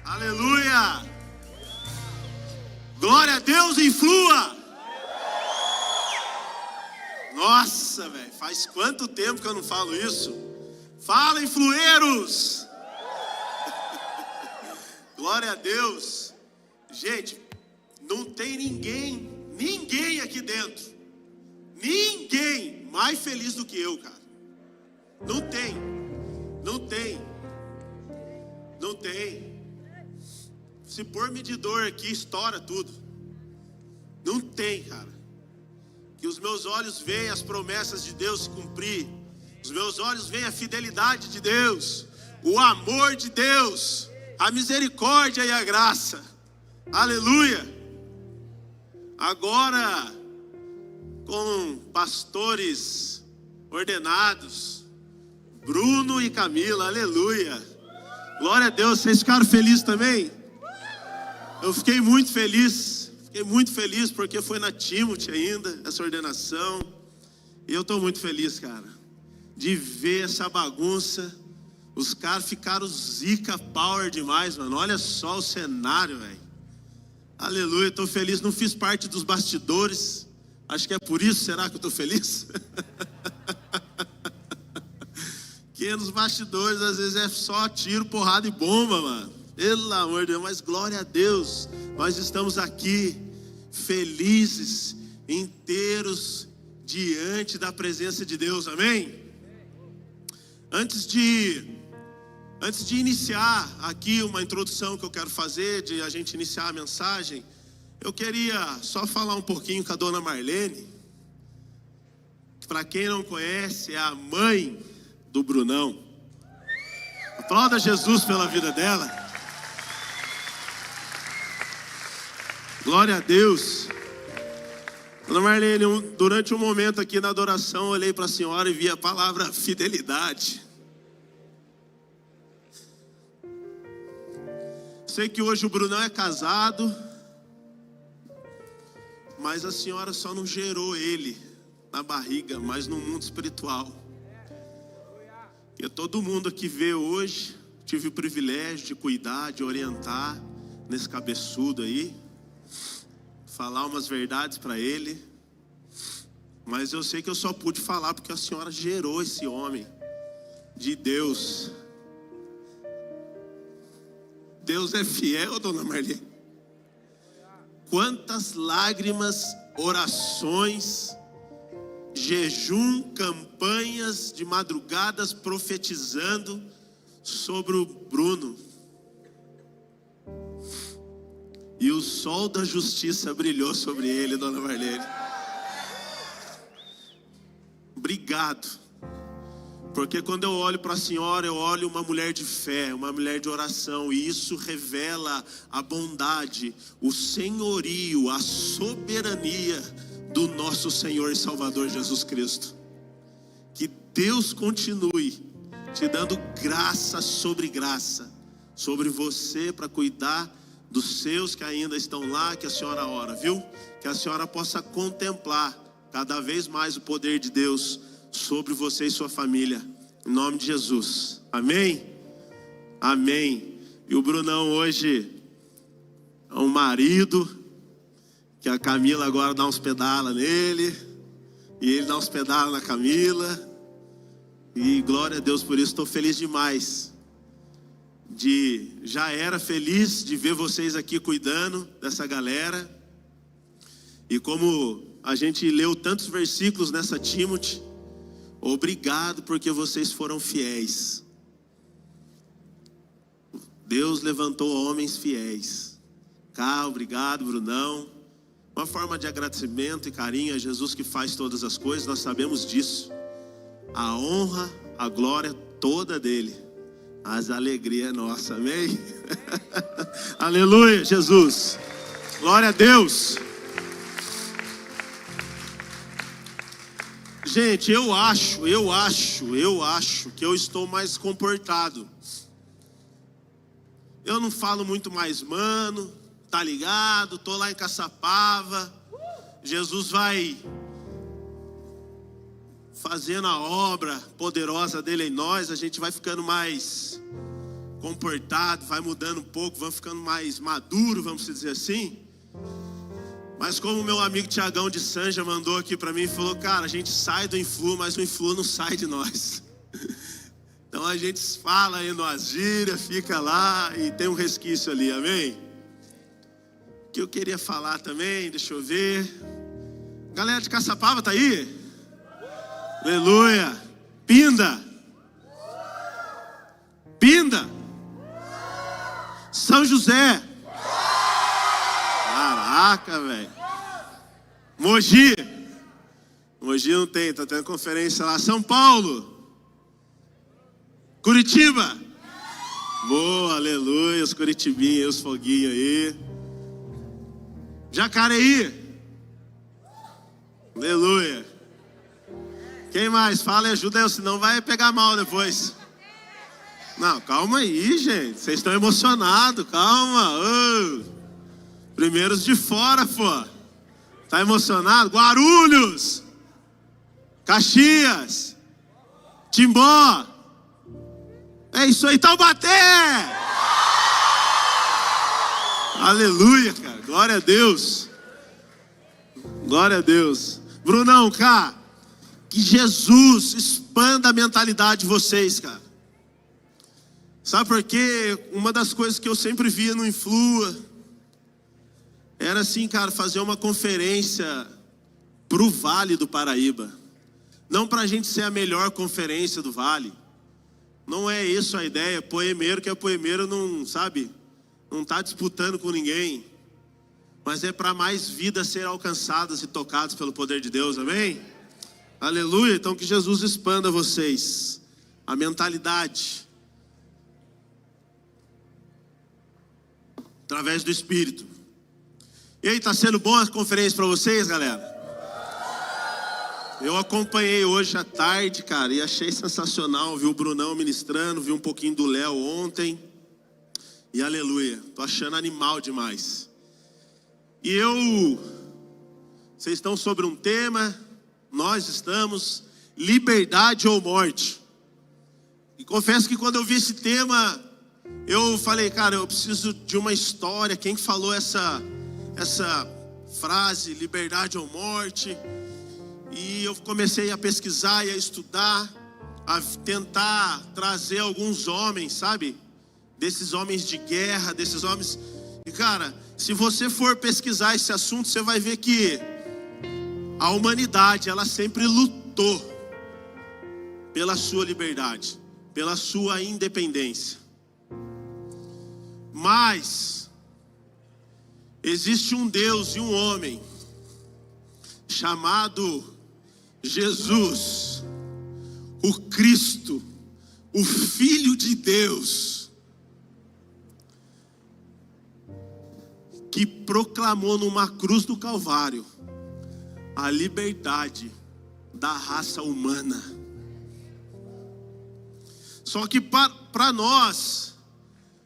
Aleluia! Glória a Deus e flua! Nossa, velho, faz quanto tempo que eu não falo isso? Fala, influeiros! Glória a Deus! Gente, não tem ninguém aqui dentro, ninguém mais feliz do que eu, cara. Não tem. Se pôr medidor aqui, estoura tudo. Não tem, cara. Que os meus olhos veem as promessas de Deus se cumprir. Os meus olhos veem a fidelidade de Deus, o amor de Deus, a misericórdia e a graça. Aleluia. Agora, com pastores ordenados, Bruno e Camila, aleluia. Glória a Deus, vocês ficaram felizes também? Eu fiquei muito feliz porque foi na Timothy ainda, essa ordenação. E eu estou muito feliz, cara, de ver essa bagunça. Os caras ficaram zica power demais, mano. Olha só o cenário, velho. Aleluia, estou feliz, não fiz parte dos bastidores. Acho que é por isso, será que eu estou feliz? Que nos bastidores às vezes é só tiro, porrada e bomba, mano. Pelo amor de Deus, mas glória a Deus. Nós estamos aqui felizes, inteiros diante da presença de Deus, amém? Antes de iniciar aqui uma introdução que eu quero fazer, de a gente iniciar a mensagem, eu queria só falar um pouquinho com a dona Marlene. Para quem não conhece, é a mãe do Brunão. Aplauda Jesus pela vida dela. Glória a Deus. Dona Marlene, durante um momento aqui na adoração, eu olhei para a senhora e vi a palavra fidelidade. Sei que hoje o Brunão é casado, mas a senhora só não gerou ele na barriga, mas no mundo espiritual. E todo mundo aqui vê hoje, tive o privilégio de cuidar, de orientar nesse cabeçudo aí, falar umas verdades para ele. Mas eu sei que eu só pude falar porque a senhora gerou esse homem de Deus. Deus é fiel, dona Marlene. Quantas lágrimas, orações, jejum, campanhas de madrugadas profetizando sobre o Bruno. E o sol da justiça brilhou sobre ele, dona Marlene. Obrigado. Porque quando eu olho para a senhora, eu olho uma mulher de fé, uma mulher de oração. E isso revela a bondade, o senhorio, a soberania do nosso Senhor e Salvador Jesus Cristo. Que Deus continue te dando graça sobre você para cuidar dos seus que ainda estão lá, que a senhora ora, viu? Que a senhora possa contemplar cada vez mais o poder de Deus sobre você e sua família, em nome de Jesus, amém? Amém. E o Brunão hoje é um marido, que a Camila agora dá uns pedala nele, e ele dá uns pedala na Camila, e glória a Deus por isso. Estou feliz demais. Já era feliz de ver vocês aqui cuidando dessa galera. E como a gente leu tantos versículos nessa Timothy, obrigado porque vocês foram fiéis. Deus levantou homens fiéis. Obrigado, Brunão. Uma forma de agradecimento e carinho a Jesus que faz todas as coisas, nós sabemos disso. A honra, a glória toda dele. Mas a alegria é nossa, amém? Aleluia, Jesus. Glória a Deus. Gente, eu acho que eu estou mais comportado. Eu não falo muito mais, mano, tá ligado? Tô lá em Caçapava. Jesus vai fazendo a obra poderosa dele em nós. A gente vai ficando mais comportado, vai mudando um pouco, vamos ficando mais maduro, vamos dizer assim. Mas como o meu amigo Tiagão de Sanja mandou aqui para mim, falou, cara, a gente sai do Influ, mas o Influ não sai de nós. Então a gente fala aí numa gíria, fica lá e tem um resquício ali, amém? O que eu queria falar também, deixa eu ver. Galera de Caçapava tá aí? Aleluia. Pinda. São José. Caraca, velho. Mogi não tem, tá tendo conferência lá. São Paulo. Curitiba. Boa, aleluia, os curitibinhos, os foguinhos aí. Jacareí. Aleluia. Quem mais? Fala e ajuda eu, senão vai pegar mal depois. Não, calma aí, gente. Vocês estão emocionados, calma. Oh. Primeiros de fora, pô. Tá emocionado? Guarulhos. Caxias. Timbó. É isso aí, Taubaté. Aleluia, cara. Glória a Deus. Glória a Deus. Brunão, cara. Que Jesus expanda a mentalidade de vocês, cara. Sabe por quê? Uma das coisas que eu sempre via no Influa era assim, cara, fazer uma conferência pro Vale do Paraíba. Não pra gente ser a melhor conferência do Vale. Não é isso a ideia. Poemeiro que é poemeiro não, sabe, não tá disputando com ninguém. Mas é para mais vidas serem alcançadas e tocadas pelo poder de Deus, amém? Aleluia. Então que Jesus expanda vocês a mentalidade através do Espírito. E aí, tá sendo boa a conferência para vocês, galera? Eu acompanhei hoje à tarde, cara, e achei sensacional. Vi o Brunão ministrando, vi um pouquinho do Léo ontem. E aleluia, tô achando animal demais. E vocês estão sobre um tema, nós estamos, liberdade ou morte. E confesso que quando eu vi esse tema, eu falei, cara, eu preciso de uma história. Quem falou essa frase, liberdade ou morte? E eu comecei a pesquisar e a estudar, a tentar trazer alguns homens, sabe? Desses homens de guerra, desses homens... E cara, se você for pesquisar esse assunto, você vai ver que a humanidade, ela sempre lutou pela sua liberdade, pela sua independência. Mas existe um Deus e um homem chamado Jesus, o Cristo, o Filho de Deus, que proclamou numa cruz do Calvário a liberdade da raça humana. Só que para nós,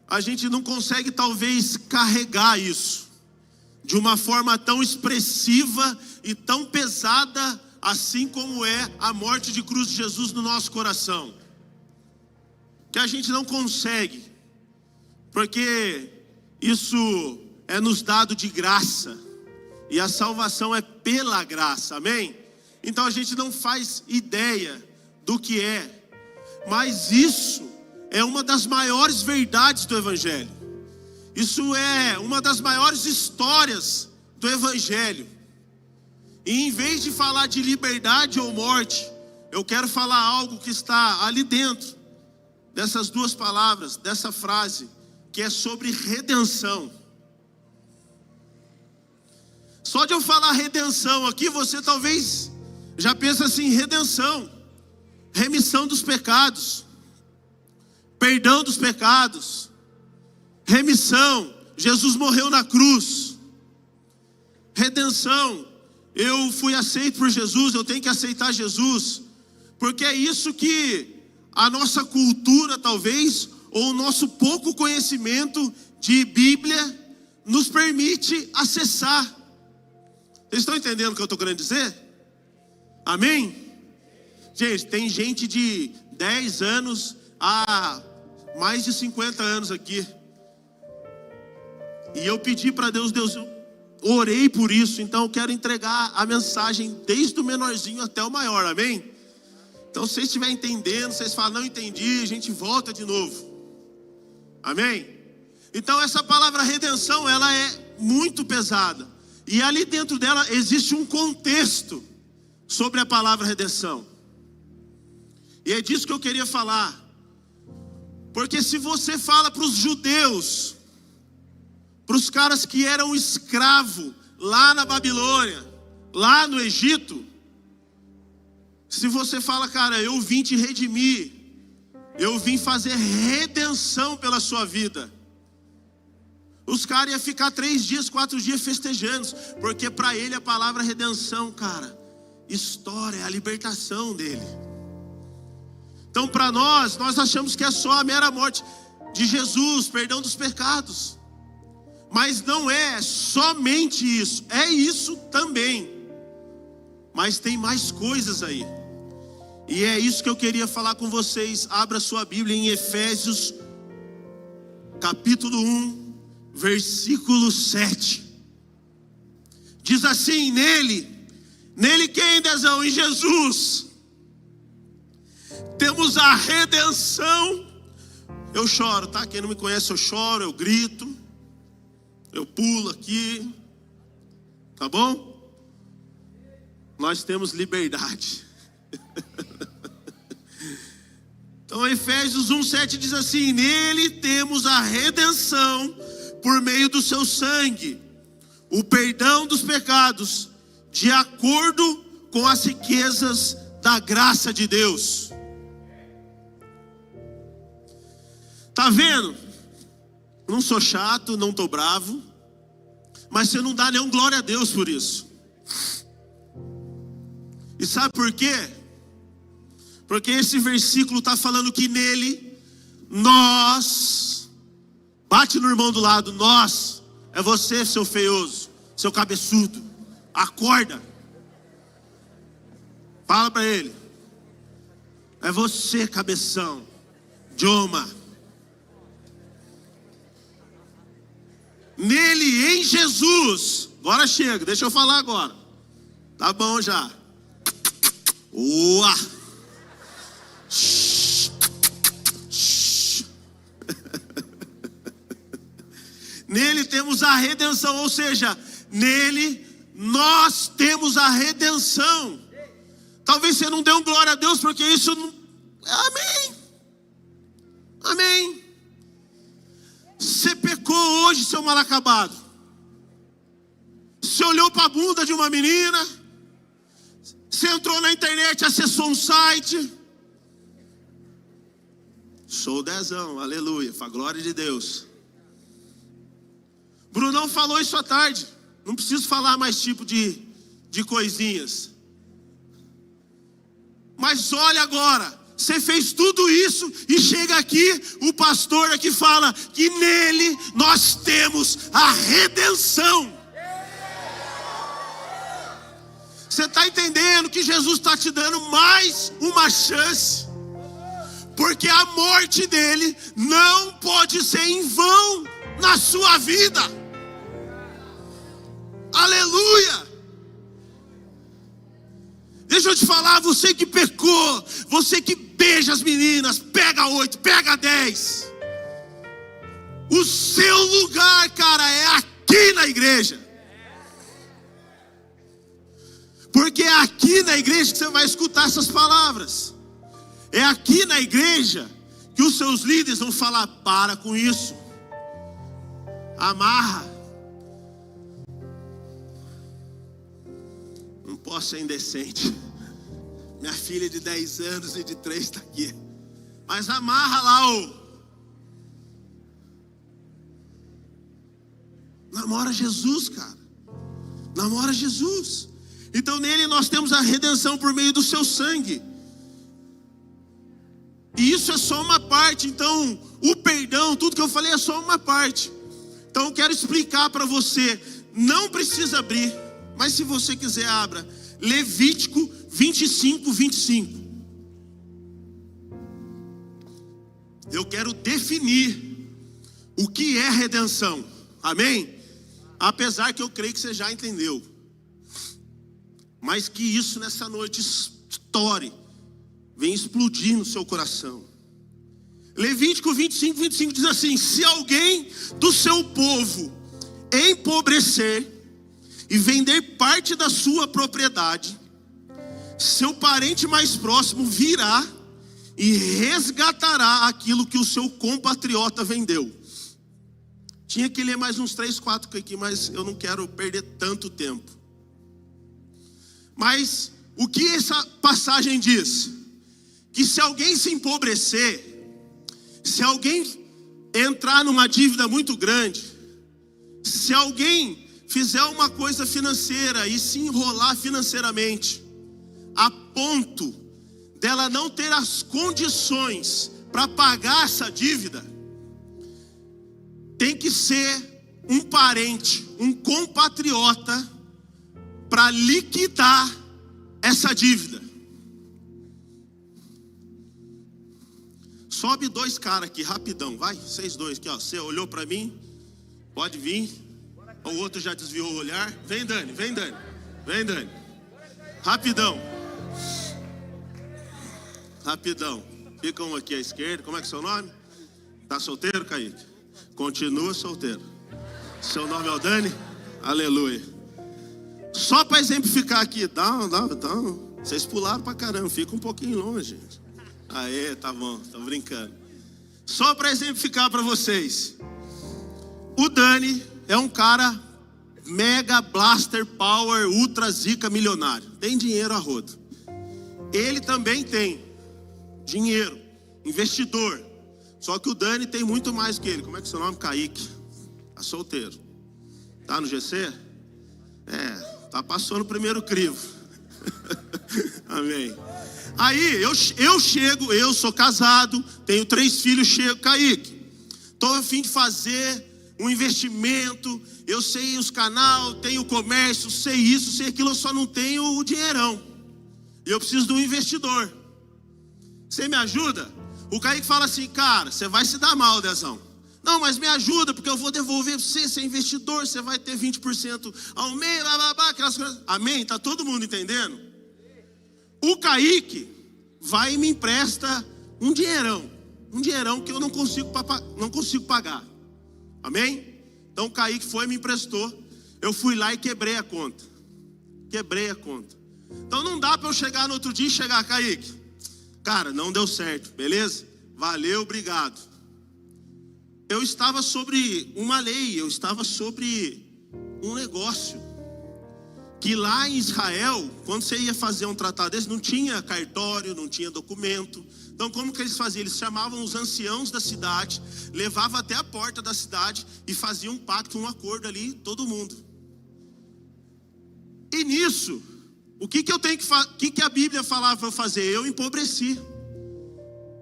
a gente não consegue talvez carregar isso de uma forma tão expressiva e tão pesada, assim como é a morte de cruz de Jesus no nosso coração. Que a gente não consegue, porque isso é nos dado de graça, e a salvação é pela graça, amém? Então a gente não faz ideia do que é, mas isso é uma das maiores verdades do Evangelho. Isso é uma das maiores histórias do Evangelho. E em vez de falar de liberdade ou morte, eu quero falar algo que está ali dentro dessas duas palavras, dessa frase, que é sobre redenção. Só de eu falar redenção aqui, você talvez já pensa assim, redenção, remissão dos pecados, perdão dos pecados, remissão, Jesus morreu na cruz, redenção, eu fui aceito por Jesus, eu tenho que aceitar Jesus, porque é isso que a nossa cultura talvez, ou o nosso pouco conhecimento de Bíblia nos permite acessar. Vocês estão entendendo o que eu estou querendo dizer? Amém? Gente, tem gente de 10 anos a mais de 50 anos aqui. E eu pedi para Deus, eu orei por isso. Então eu quero entregar a mensagem desde o menorzinho até o maior, amém? Então se vocês estiverem entendendo, vocês falam, não entendi, a gente volta de novo. Amém? Então essa palavra redenção, ela é muito pesada. E ali dentro dela existe um contexto sobre a palavra redenção. E é disso que eu queria falar. Porque se você fala para os judeus, para os caras que eram escravos lá na Babilônia, lá no Egito, se você fala, cara, eu vim te redimir, eu vim fazer redenção pela sua vida, os caras iam ficar 3 dias, 4 dias festejando, porque para ele a palavra redenção, cara, história, é a libertação dele. Então para nós achamos que é só a mera morte de Jesus, perdão dos pecados. Mas não é somente isso, é isso também. Mas tem mais coisas aí. E é isso que eu queria falar com vocês. Abra sua Bíblia em Efésios, capítulo 1, versículo 7. Diz assim, nele quem, Dezão? Em Jesus. Temos a redenção. Eu choro, tá? Quem não me conhece, eu choro, eu grito, eu pulo aqui. Tá bom? Nós temos liberdade. Então Efésios 1:7 diz assim, nele temos a redenção por meio do seu sangue, o perdão dos pecados, de acordo com as riquezas da graça de Deus. Tá vendo? Não sou chato, não tô bravo, mas você não dá nenhum glória a Deus por isso. E sabe por quê? Porque esse versículo está falando que nele, nós, bate no irmão do lado, nós, é você, seu feioso, seu cabeçudo, acorda, fala para ele, é você, cabeção, Joma. Nele, em Jesus, agora chega, deixa eu falar agora, tá bom já. Uá! Nele temos a redenção, ou seja, nele nós temos a redenção. Talvez você não dê um glória a Deus, porque isso não... Amém. Amém. Você pecou hoje, seu mal acabado. Você olhou para a bunda de uma menina. Você entrou na internet, acessou um site. Sou Dezão, aleluia, para a glória de Deus. Brunão falou isso à tarde. Não preciso falar mais tipo de coisinhas. Mas olha agora, você fez tudo isso e chega aqui, o pastor aqui fala que nele nós temos a redenção. Você está entendendo que Jesus está te dando mais uma chance? Porque a morte dele não pode ser em vão na sua vida. Aleluia! Deixa eu te falar, você que pecou, você que beija as meninas, pega 8, pega 10. O seu lugar, cara, é aqui na igreja. Porque é aqui na igreja que você vai escutar essas palavras. É aqui na igreja que os seus líderes vão falar, para com isso. Amarra. Não posso ser indecente. Minha filha de 10 anos e de 3 está aqui. Mas amarra lá, namora Jesus, cara. Namora Jesus. Então nele nós temos a redenção por meio do seu sangue. E isso é só uma parte. Então o perdão, tudo que eu falei é só uma parte. Então eu quero explicar para você. Não precisa abrir, mas se você quiser abra. Levítico 25:25. eu quero definir o que é redenção. Amém? Apesar que eu creio que você já entendeu. Mas que isso nessa noite estoure, vem explodir no seu coração. Levítico 25 diz assim: se alguém do seu povo empobrecer e vender parte da sua propriedade, seu parente mais próximo virá e resgatará aquilo que o seu compatriota vendeu. Tinha que ler mais uns 3, 4 aqui, mas eu não quero perder tanto tempo. Mas o que essa passagem diz? Que se alguém se empobrecer, se alguém entrar numa dívida muito grande, se alguém fizer uma coisa financeira e se enrolar financeiramente, a ponto dela não ter as condições para pagar essa dívida, tem que ser um parente, um compatriota, para liquidar essa dívida. Sobe 2 caras aqui, rapidão, vai, vocês 2 aqui, ó. Você olhou para mim, pode vir. O outro já desviou o olhar. Vem, Dani, vem, Dani. Vem, Dani. Rapidão. Rapidão. Fica um aqui à esquerda. Como é que é seu nome? Tá solteiro, Kaique? Continua solteiro. Seu nome é o Dani? Aleluia. Só para exemplificar aqui, vocês pularam pra caramba, fica um pouquinho longe, gente. Aê, tá bom, tô brincando. Só para exemplificar para vocês, o Dani é um cara mega blaster power ultra zica milionário, tem dinheiro a rodo. Ele também tem dinheiro, investidor. Só que o Dani tem muito mais que ele. Como é que é seu nome? Kaique. Tá solteiro. Tá no GC? Tá passando o primeiro crivo. Amém. Aí eu chego, eu sou casado, tenho 3 filhos, chego, Kaique, tô a fim de fazer um investimento, eu sei os canal, tenho comércio, sei isso, sei aquilo, eu só não tenho o dinheirão. Eu preciso de um investidor. Você me ajuda? O Kaique fala assim: cara, você vai se dar mal, Dezão. Não, mas me ajuda, porque eu vou devolver você é investidor, você vai ter 20% ao mês, blá, blá, blá, aquelas coisas. Amém? Tá todo mundo entendendo? O Kaique vai e me empresta um dinheirão que eu não consigo pagar. Amém? Então o Kaique foi e me emprestou. Eu fui lá e quebrei a conta. Então não dá para eu chegar no outro dia e chegar: Kaique, cara, não deu certo, beleza? Valeu, obrigado. Eu estava sobre uma lei, eu estava sobre um negócio. Que lá em Israel, quando você ia fazer um tratado desse, não tinha cartório, não tinha documento. Então como que eles faziam? Eles chamavam os anciãos da cidade, levavam até a porta da cidade e faziam um pacto, um acordo ali, todo mundo. E nisso, o que que a Bíblia falava para eu fazer? Eu empobreci.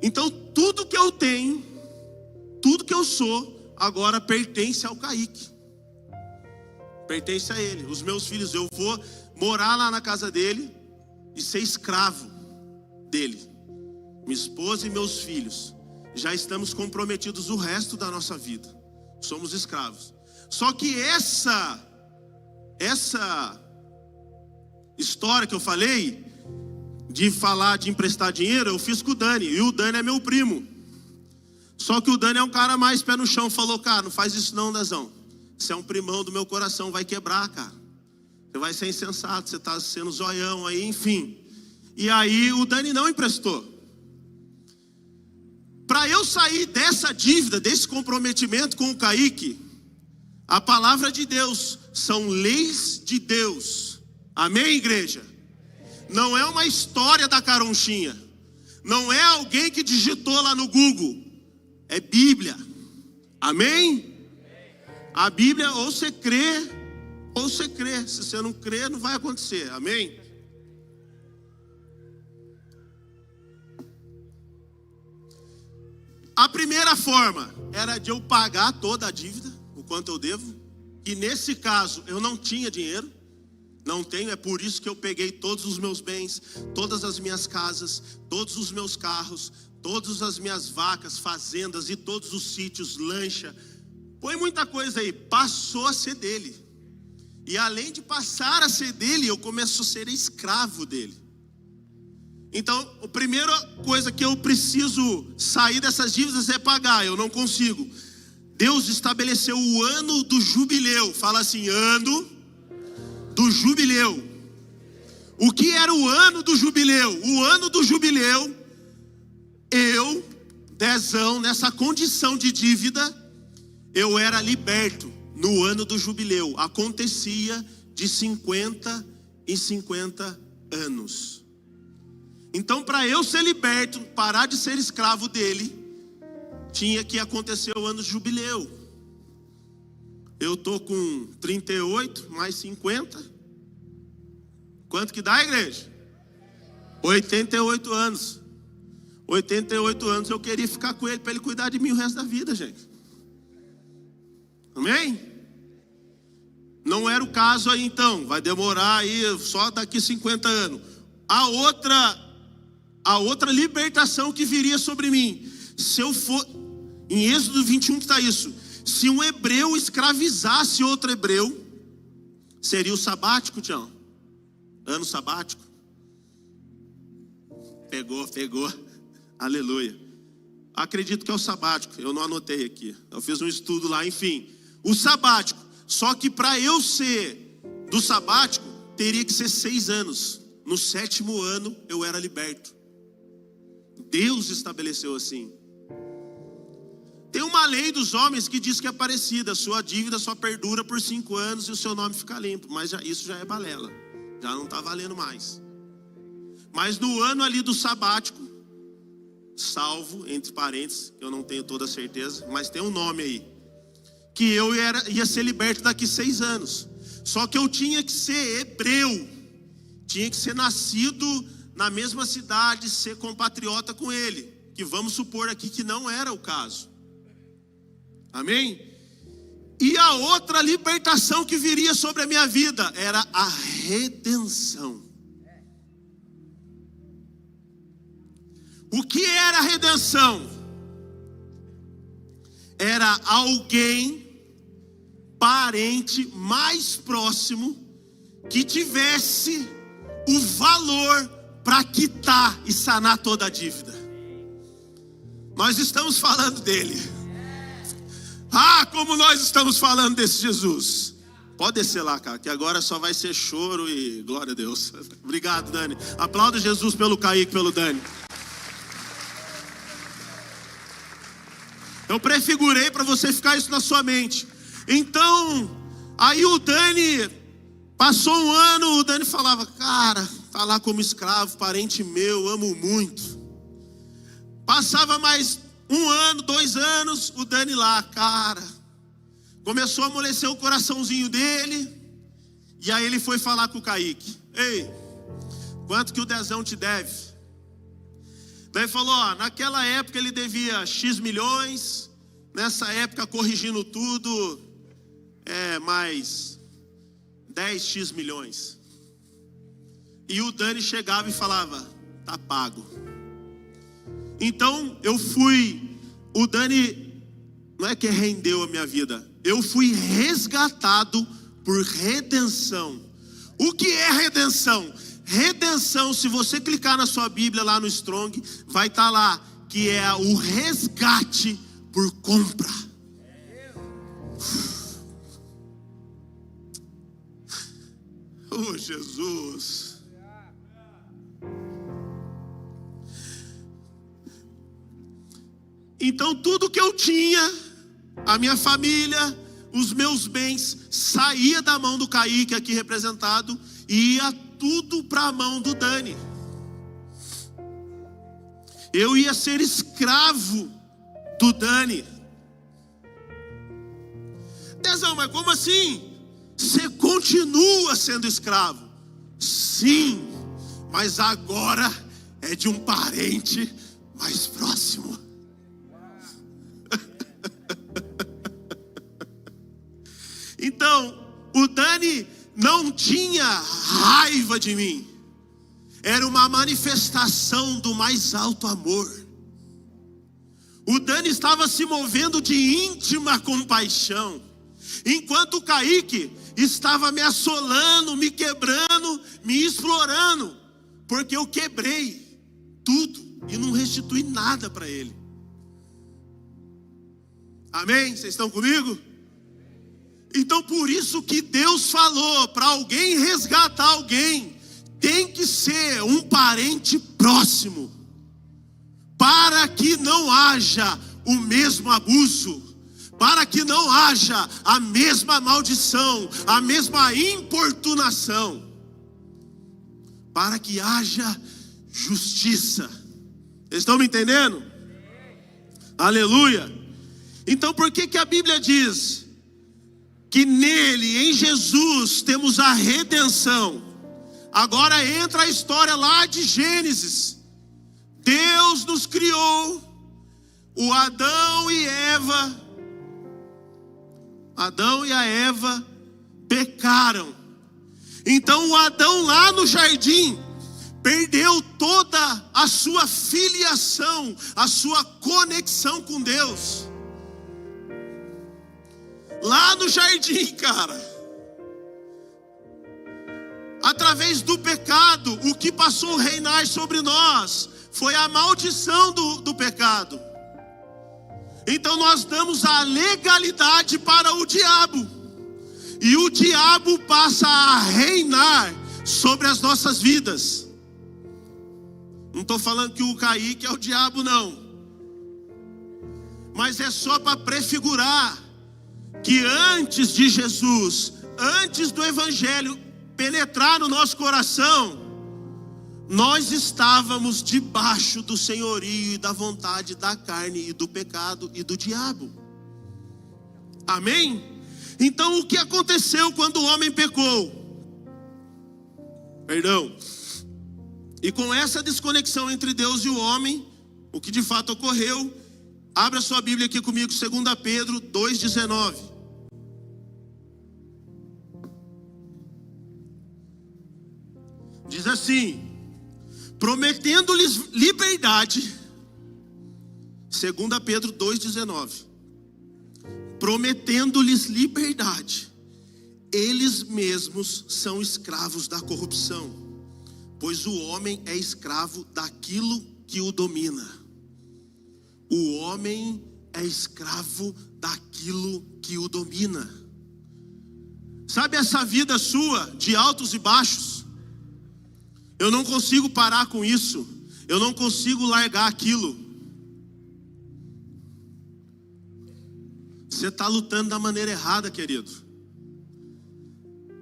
Então tudo que eu tenho, tudo que eu sou, agora pertence ao Kaique. Pertence a ele. Os meus filhos, eu vou morar lá na casa dele e ser escravo dele. Minha esposa e meus filhos já estamos comprometidos o resto da nossa vida. Somos escravos. Só que essa história que eu falei de falar de emprestar dinheiro, eu fiz com o Dani, e o Dani é meu primo. Só que o Dani é um cara mais pé no chão, falou: cara, não faz isso não, Dezão. Você é um primão do meu coração, vai quebrar, cara. Você vai ser insensato, você está sendo zoião aí, enfim. E aí o Dani não emprestou. Para eu sair dessa dívida, desse comprometimento com o Kaique, a palavra de Deus, são leis de Deus. Amém, igreja? Não é uma história da caronchinha. Não é alguém que digitou lá no Google. É Bíblia. Amém? A Bíblia, ou você crê, ou você crê. Se você não crê, não vai acontecer. Amém? A primeira forma era de eu pagar toda a dívida, o quanto eu devo. E nesse caso, eu não tinha dinheiro. Não tenho, é por isso que eu peguei todos os meus bens, todas as minhas casas, todos os meus carros, todas as minhas vacas, fazendas e todos os sítios, lancha, põe muita coisa aí, passou a ser dele. E além de passar a ser dele, eu começo a ser escravo dele. Então, a primeira coisa que eu preciso sair dessas dívidas é pagar, eu não consigo. Deus estabeleceu o ano do jubileu. Fala assim, ano do jubileu. O que era o ano do jubileu? O ano do jubileu, eu, Dezão, nessa condição de dívida, eu era liberto no ano do jubileu. Acontecia de 50 em 50 anos. Então, para eu ser liberto, parar de ser escravo dele, tinha que acontecer o ano do jubileu. Eu tô com 38 mais 50. Quanto que dá, igreja? 88 anos. 88 anos eu queria ficar com ele para ele cuidar de mim o resto da vida, gente. Amém? Não era o caso aí então. Vai demorar aí só daqui 50 anos. A outra libertação que viria sobre mim, se eu for, em Êxodo 21 que está isso, se um hebreu escravizasse outro hebreu, seria o sabático, Tião? Ano sabático? Pegou, aleluia. Acredito que é o sabático, eu não anotei aqui, eu fiz um estudo lá, enfim. O sabático, só que para eu ser do sabático, teria que ser 6 anos. No 7º ano eu era liberto. Deus estabeleceu assim. Tem uma lei dos homens que diz que é parecida. Sua dívida só perdura por 5 anos e o seu nome fica limpo. Mas isso já é balela. Já não está valendo mais. Mas no ano ali do sabático, salvo, entre parênteses, eu não tenho toda a certeza, mas tem um nome aí, que eu ia ser liberto daqui 6 anos. Só que eu tinha que ser hebreu. Tinha que ser nascido na mesma cidade, ser compatriota com ele. Que vamos supor aqui que não era o caso. Amém? E a outra libertação que viria sobre a minha vida era a redenção. O que era a redenção? Era alguém, parente mais próximo, que tivesse o valor para quitar e sanar toda a dívida. Nós estamos falando dele. Ah, como nós estamos falando desse Jesus. Pode descer lá, cara, que agora só vai ser choro e glória a Deus. Obrigado, Dani. Aplauda Jesus pelo Kaique, pelo Dani. Eu prefigurei para você ficar isso na sua mente. Então, aí o Dani, passou um ano, o Dani falava, cara, tá lá como escravo, parente meu, amo muito. Passava mais 1 ano, 2 anos, o Dani lá, cara, começou a amolecer o coraçãozinho dele. E aí ele foi falar com o Kaique, ei, quanto que o Dezão te deve? Daí falou, ó, naquela época ele devia X milhões, nessa época corrigindo tudo, mais 10x milhões. E o Dani chegava e falava, tá pago. Então eu fui, o Dani, não é que rendeu a minha vida, eu fui resgatado por redenção. O que é redenção? Redenção, se você clicar na sua Bíblia lá no Strong, vai estar lá, que é o resgate por compra. Oh, Jesus. Então tudo que eu tinha, a minha família, os meus bens, saía da mão do Kaique aqui representado e ia tudo para a mão do Dani. Eu ia ser escravo do Dani. Dezão, mas como assim? Você continua sendo escravo? Sim, mas agora é de um parente mais próximo. Então, o Dani não tinha raiva de mim. Era uma manifestação do mais alto amor. O Dani estava se movendo de íntima compaixão, enquanto o Kaique estava me assolando, me quebrando, me explorando, porque eu quebrei tudo e não restituí nada para ele. Amém? Vocês estão comigo? Então por isso que Deus falou, para alguém resgatar alguém, tem que ser um parente próximo, para que não haja o mesmo abuso, para que não haja a mesma maldição, a mesma importunação, para que haja justiça. Vocês estão me entendendo? Aleluia. Então por que a Bíblia diz que nele, em Jesus, temos a redenção? Agora entra a história lá de Gênesis. Deus nos criou, o Adão e a Eva pecaram. Então o Adão lá no jardim perdeu toda a sua filiação, a sua conexão com Deus. Lá no jardim, cara. Através do pecado, o que passou a reinar sobre nós foi a maldição do pecado. Então nós damos a legalidade para o diabo. E o diabo passa a reinar sobre as nossas vidas. Não estou falando que o Kaique é o diabo, não. Mas é só para prefigurar que antes de Jesus, antes do Evangelho penetrar no nosso coração, nós estávamos debaixo do senhorio e da vontade da carne e do pecado e do diabo. Amém? Então o que aconteceu quando o homem pecou? E com essa desconexão entre Deus e o homem, o que de fato ocorreu, abra sua Bíblia aqui comigo, 2 Pedro 2,19. Diz assim: prometendo-lhes liberdade, 2 Pedro 2,19, prometendo-lhes liberdade, eles mesmos são escravos da corrupção, pois o homem é escravo daquilo que o domina. O homem é escravo daquilo que o domina. Sabe essa vida sua de altos e baixos? Eu não consigo parar com isso. Eu não consigo largar aquilo. Você está lutando da maneira errada, querido.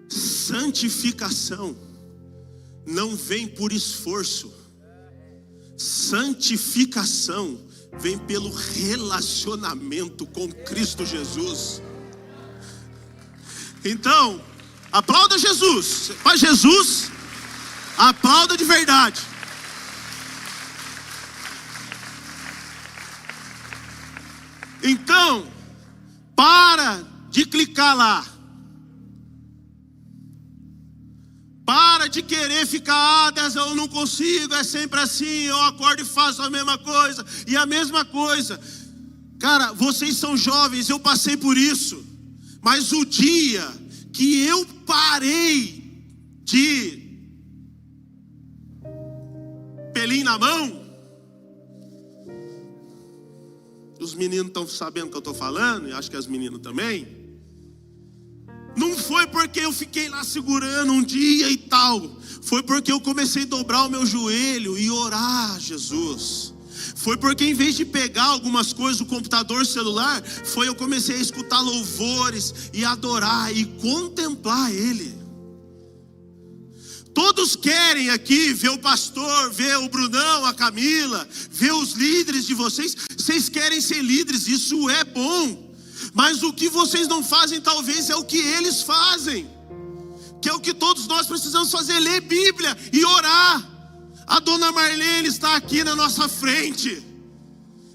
Santificação não vem por esforço. Santificação vem pelo relacionamento com Cristo Jesus. Então, aplauda Jesus. Para Jesus, aplauda de verdade. Então, para de clicar lá. Para de querer ficar, eu não consigo, é sempre assim, eu acordo e faço a mesma coisa, e a mesma coisa. Cara, vocês são jovens, eu passei por isso. Mas o dia que eu parei de pelinho na mão, os meninos estão sabendo o que eu estou falando, e acho que as meninas também. Não foi porque eu fiquei lá segurando um dia e tal. Foi porque eu comecei a dobrar o meu joelho e orar a Jesus. Foi porque em vez de pegar algumas coisas do computador celular, eu comecei a escutar louvores e adorar e contemplar Ele. Todos querem aqui ver o pastor, ver o Brunão, a Camila, ver os líderes de vocês. Vocês querem ser líderes, isso é bom. Mas o que vocês não fazem talvez é o que eles fazem, que é o que todos nós precisamos fazer: ler Bíblia e orar. A dona Marlene está aqui na nossa frente.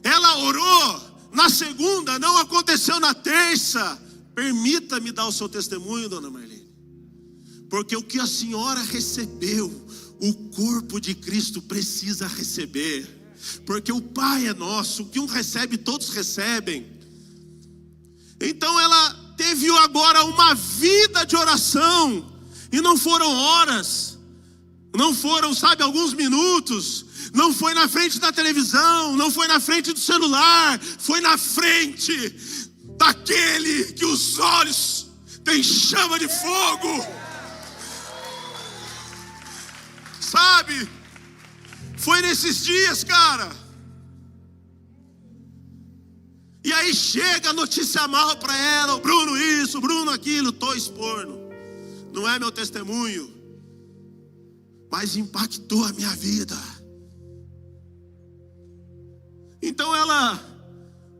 Ela orou na segunda, não aconteceu na terça. Permita-me dar o seu testemunho, dona Marlene, porque o que a senhora recebeu, o corpo de Cristo precisa receber. porque o Pai é nosso, o que um recebe, todos recebem. Então ela teve agora uma vida de oração, e não foram horas, não foram, alguns minutos, não foi na frente da televisão, não foi na frente do celular, foi na frente daquele que os olhos têm chama de fogo. Foi nesses dias, cara. E aí chega a notícia mal para ela, o Bruno isso, o Bruno aquilo, estou expondo. Não é meu testemunho, mas impactou a minha vida. Então ela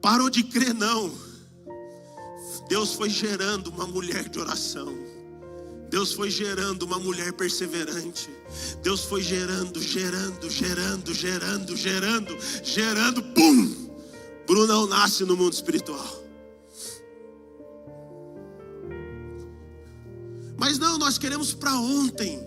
parou de crer, não. Deus foi gerando uma mulher de oração. Deus foi gerando uma mulher perseverante. Deus foi gerando, pum! Brunão nasce no mundo espiritual. Mas não, nós queremos para ontem.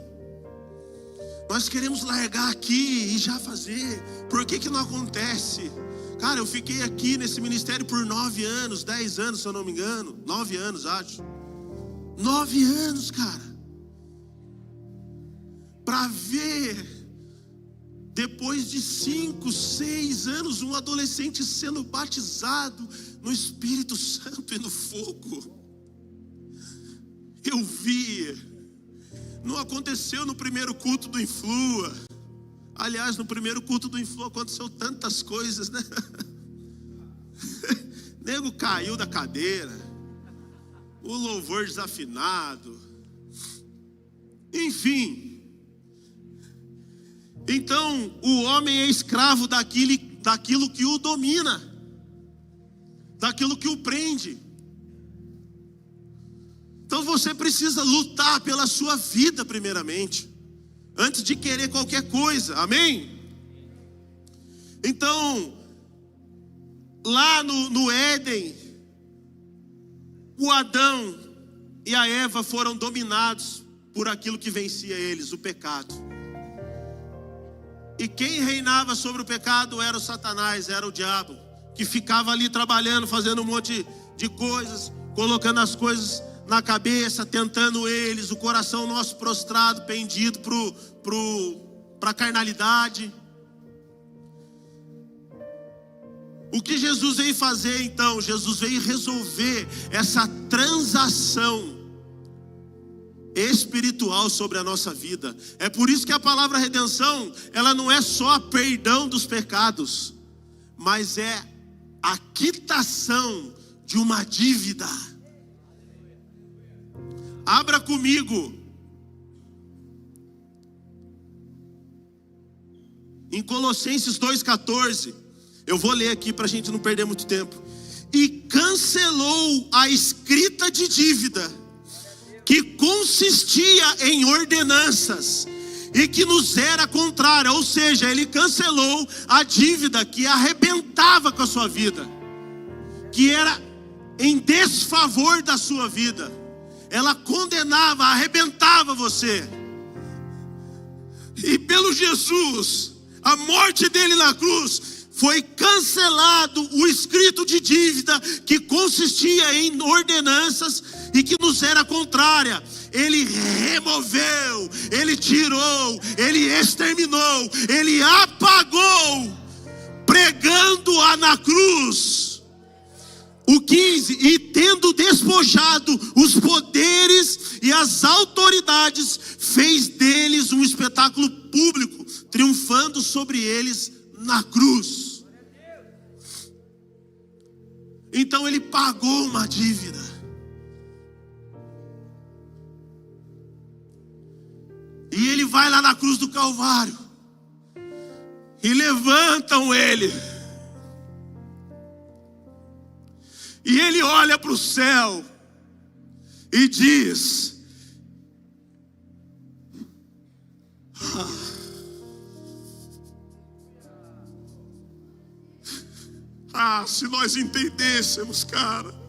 Nós queremos largar aqui e já fazer. Por que não acontece? Cara, eu fiquei aqui nesse ministério por 9 anos, 10 anos, se eu não me engano. 9 anos, acho. 9 anos, cara. Para ver, depois de 5, 6 anos, um adolescente sendo batizado no Espírito Santo e no fogo. Eu vi. Não aconteceu no primeiro culto do Influa. Aliás, no primeiro culto do Influa aconteceu tantas coisas, né? Nego caiu da cadeira, o louvor desafinado, enfim. Então, o homem é escravo daquilo que o domina, daquilo que o prende. Então você precisa lutar pela sua vida primeiramente, antes de querer qualquer coisa, amém? Então, lá no Éden, o Adão e a Eva foram dominados por aquilo que vencia eles, o pecado. E quem reinava sobre o pecado era o Satanás, era o diabo, que ficava ali trabalhando, fazendo um monte de coisas, colocando as coisas na cabeça, tentando eles, o coração nosso prostrado, pendido para a carnalidade. O que Jesus veio fazer então? Jesus veio resolver essa transação espiritual sobre a nossa vida. É por isso que a palavra redenção, ela não é só perdão dos pecados, mas é a quitação de uma dívida. Abra comigo em Colossenses 2,14. Eu vou ler aqui para a gente não perder muito tempo. E cancelou a escrita de dívida que consistia em ordenanças e que nos era contrária. Ou seja, ele cancelou a dívida que arrebentava com a sua vida, que era em desfavor da sua vida. Ela condenava, arrebentava você. E pelo Jesus, a morte dele na cruz, foi cancelado o escrito de dívida que consistia em ordenanças e que nos era contrária. Ele removeu, ele tirou, ele exterminou, ele apagou, pregando-a na cruz. O 15, e tendo despojado os poderes e as autoridades, fez deles um espetáculo público, triunfando sobre eles na cruz. Então ele pagou uma dívida. E ele vai lá na cruz do Calvário e levantam ele. E ele olha para o céu e diz: se nós entendêssemos, cara.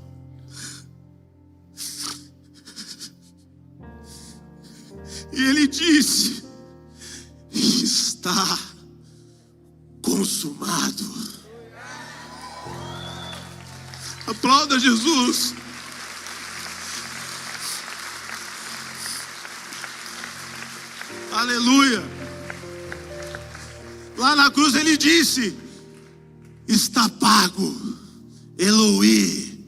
E ele disse: está consumado. Aplauda Jesus. Aleluia. Lá na cruz ele disse: está pago. Eloi,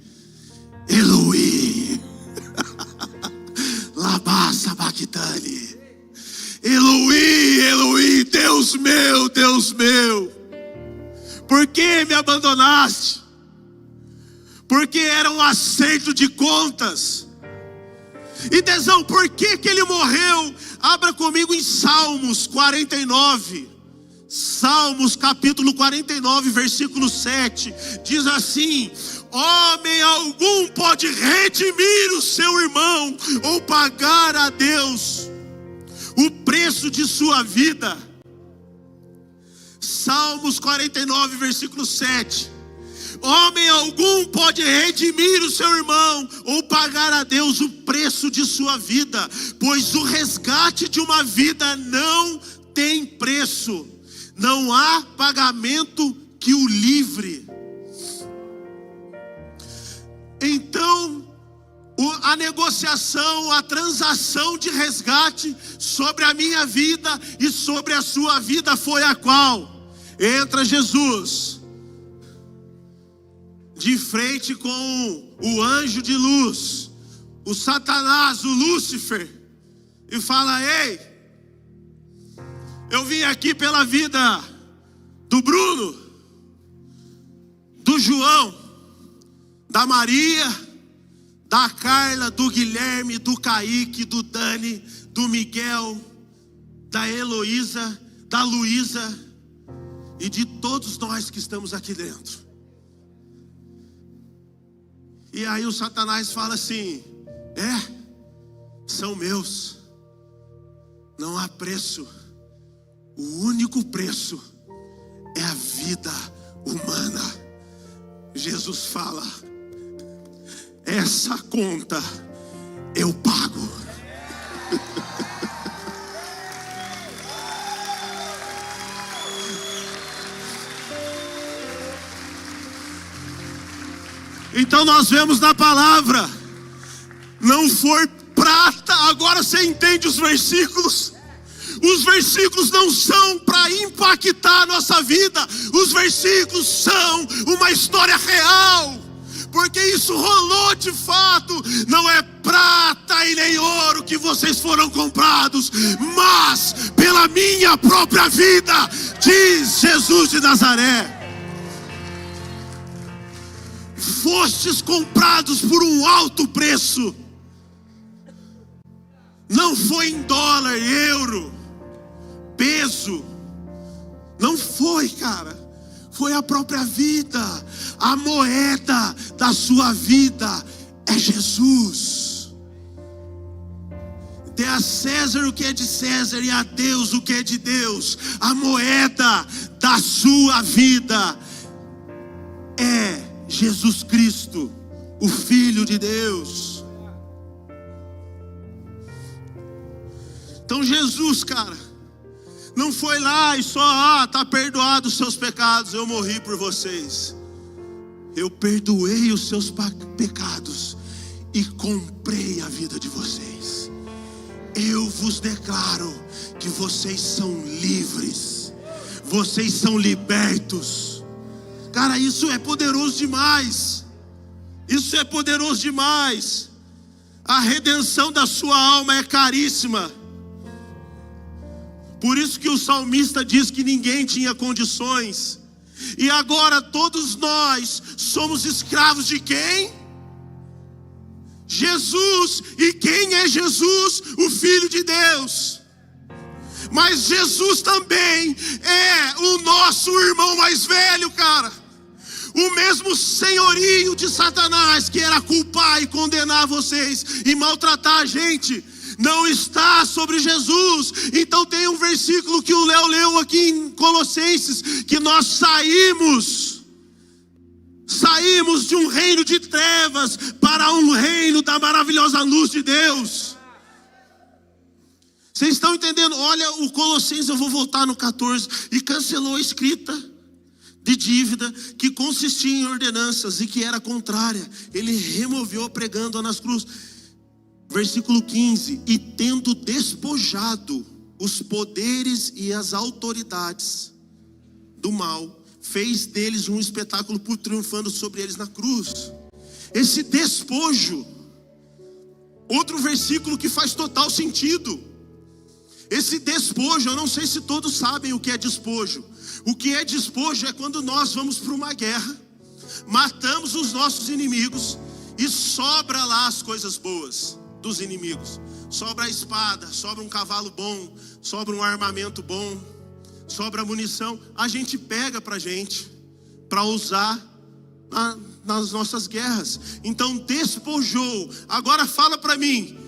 Eloi. Labá sabachthani. Eloi, Eloi, Deus meu, Deus meu. Por que me abandonaste? Porque era um acerto de contas. E Dezão, por que ele morreu? Abra comigo em Salmos 49. Salmos capítulo 49, versículo 7. Diz assim: homem algum pode redimir o seu irmão, ou pagar a Deus o preço de sua vida. Salmos 49, versículo 7. Homem algum pode redimir o seu irmão, ou pagar a Deus o preço de sua vida, pois o resgate de uma vida não tem preço, não há pagamento que o livre. Então, a negociação, a transação de resgate sobre a minha vida e sobre a sua vida foi a qual? Entra Jesus de frente com o anjo de luz, o Satanás, o Lúcifer, e fala: ei, eu vim aqui pela vida do Bruno, do João, da Maria, da Carla, do Guilherme, do Kaique, do Dani, do Miguel, da Heloísa, da Luísa e de todos nós que estamos aqui dentro. E aí o Satanás fala assim: são meus, não há preço, o único preço é a vida humana. Jesus fala: essa conta eu pago. Então nós vemos na palavra, não foi prata. Agora você entende os versículos. Os versículos não são para impactar a nossa vida. Os versículos são uma história real, porque isso rolou de fato. Não é prata e nem ouro que vocês foram comprados, mas pela minha própria vida, diz Jesus de Nazaré. Fostes comprados por um alto preço. Não foi em dólar, euro, peso. Não foi, cara. Foi a própria vida. A moeda da sua vida é Jesus. Dê a César o que é de César e a Deus o que é de Deus. A moeda da sua vida é Jesus Cristo, o Filho de Deus. Então Jesus, cara, não foi lá e só, tá perdoado os seus pecados, eu morri por vocês. Eu perdoei os seus pecados e comprei a vida de vocês. Eu vos declaro que vocês são livres, vocês são libertos. Cara, isso é poderoso demais. Isso é poderoso demais. A redenção da sua alma é caríssima. Por isso que o salmista diz que ninguém tinha condições. E agora todos nós somos escravos de quem? Jesus. E quem é Jesus? O Filho de Deus. Mas Jesus também é o nosso irmão mais velho, cara. O mesmo senhorio de Satanás que era culpar e condenar vocês e maltratar a gente, não está sobre Jesus. Então tem um versículo que o Léo leu aqui em Colossenses, que nós saímos de um reino de trevas para um reino da maravilhosa luz de Deus. Vocês estão entendendo? Olha o Colossenses, eu vou voltar no 14, e cancelou a escrita de dívida que consistia em ordenanças e que era contrária, ele removeu pregando-a nas cruzes. Versículo 15: e tendo despojado os poderes e as autoridades do mal, fez deles um espetáculo por triunfando sobre eles na cruz. Esse despojo, outro versículo que faz total sentido. Esse despojo, eu não sei se todos sabem o que é despojo. O que é despojo é quando nós vamos para uma guerra, matamos os nossos inimigos e sobra lá as coisas boas dos inimigos. Sobra a espada, sobra um cavalo bom, sobra um armamento bom, sobra munição. A gente pega pra gente, para usar nas nossas guerras. Então despojou. Agora fala para mim,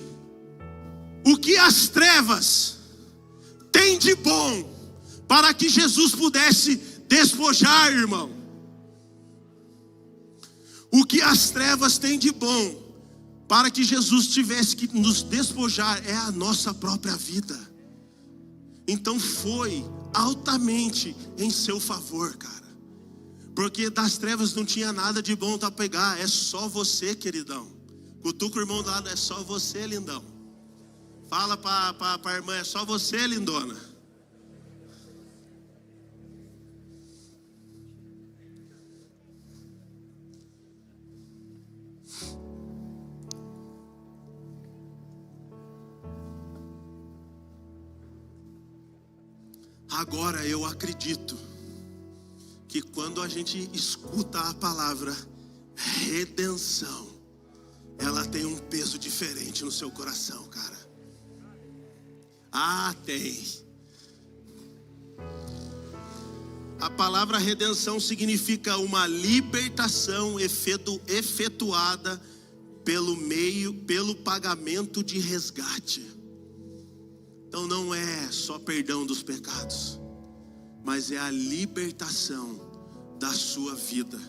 o que as trevas têm de bom para que Jesus pudesse despojar, irmão? O que as trevas têm de bom para que Jesus tivesse que nos despojar é a nossa própria vida. Então foi altamente em seu favor, cara. Porque das trevas não tinha nada de bom para pegar. É só você, queridão. Cutuca o irmão do lado, é só você, lindão. Fala para a irmã, é só você, lindona. Agora eu acredito que quando a gente escuta a palavra redenção, ela tem um peso diferente no seu coração, cara. Ah, tem. A palavra redenção significa uma libertação efetuada pelo pagamento de resgate. Então não é só perdão dos pecados, mas é a libertação da sua vida.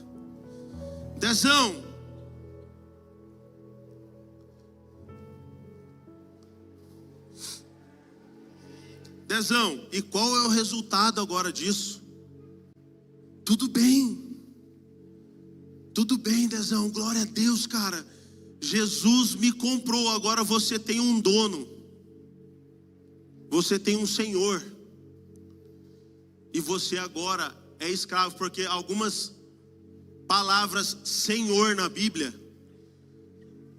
Dezão, e qual é o resultado agora disso? Tudo bem, Dezão, glória a Deus, cara. Jesus me comprou, agora você tem um dono, você tem um Senhor, e você agora é escravo, porque algumas palavras Senhor na Bíblia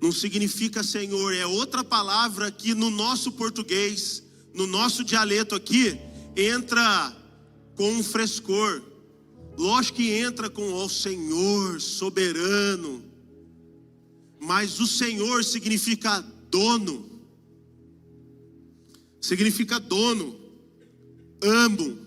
não significa Senhor, é outra palavra que no nosso português, no nosso dialeto aqui, entra com um frescor. Lógico que entra com o Senhor soberano, mas o Senhor significa dono. Significa dono, amo.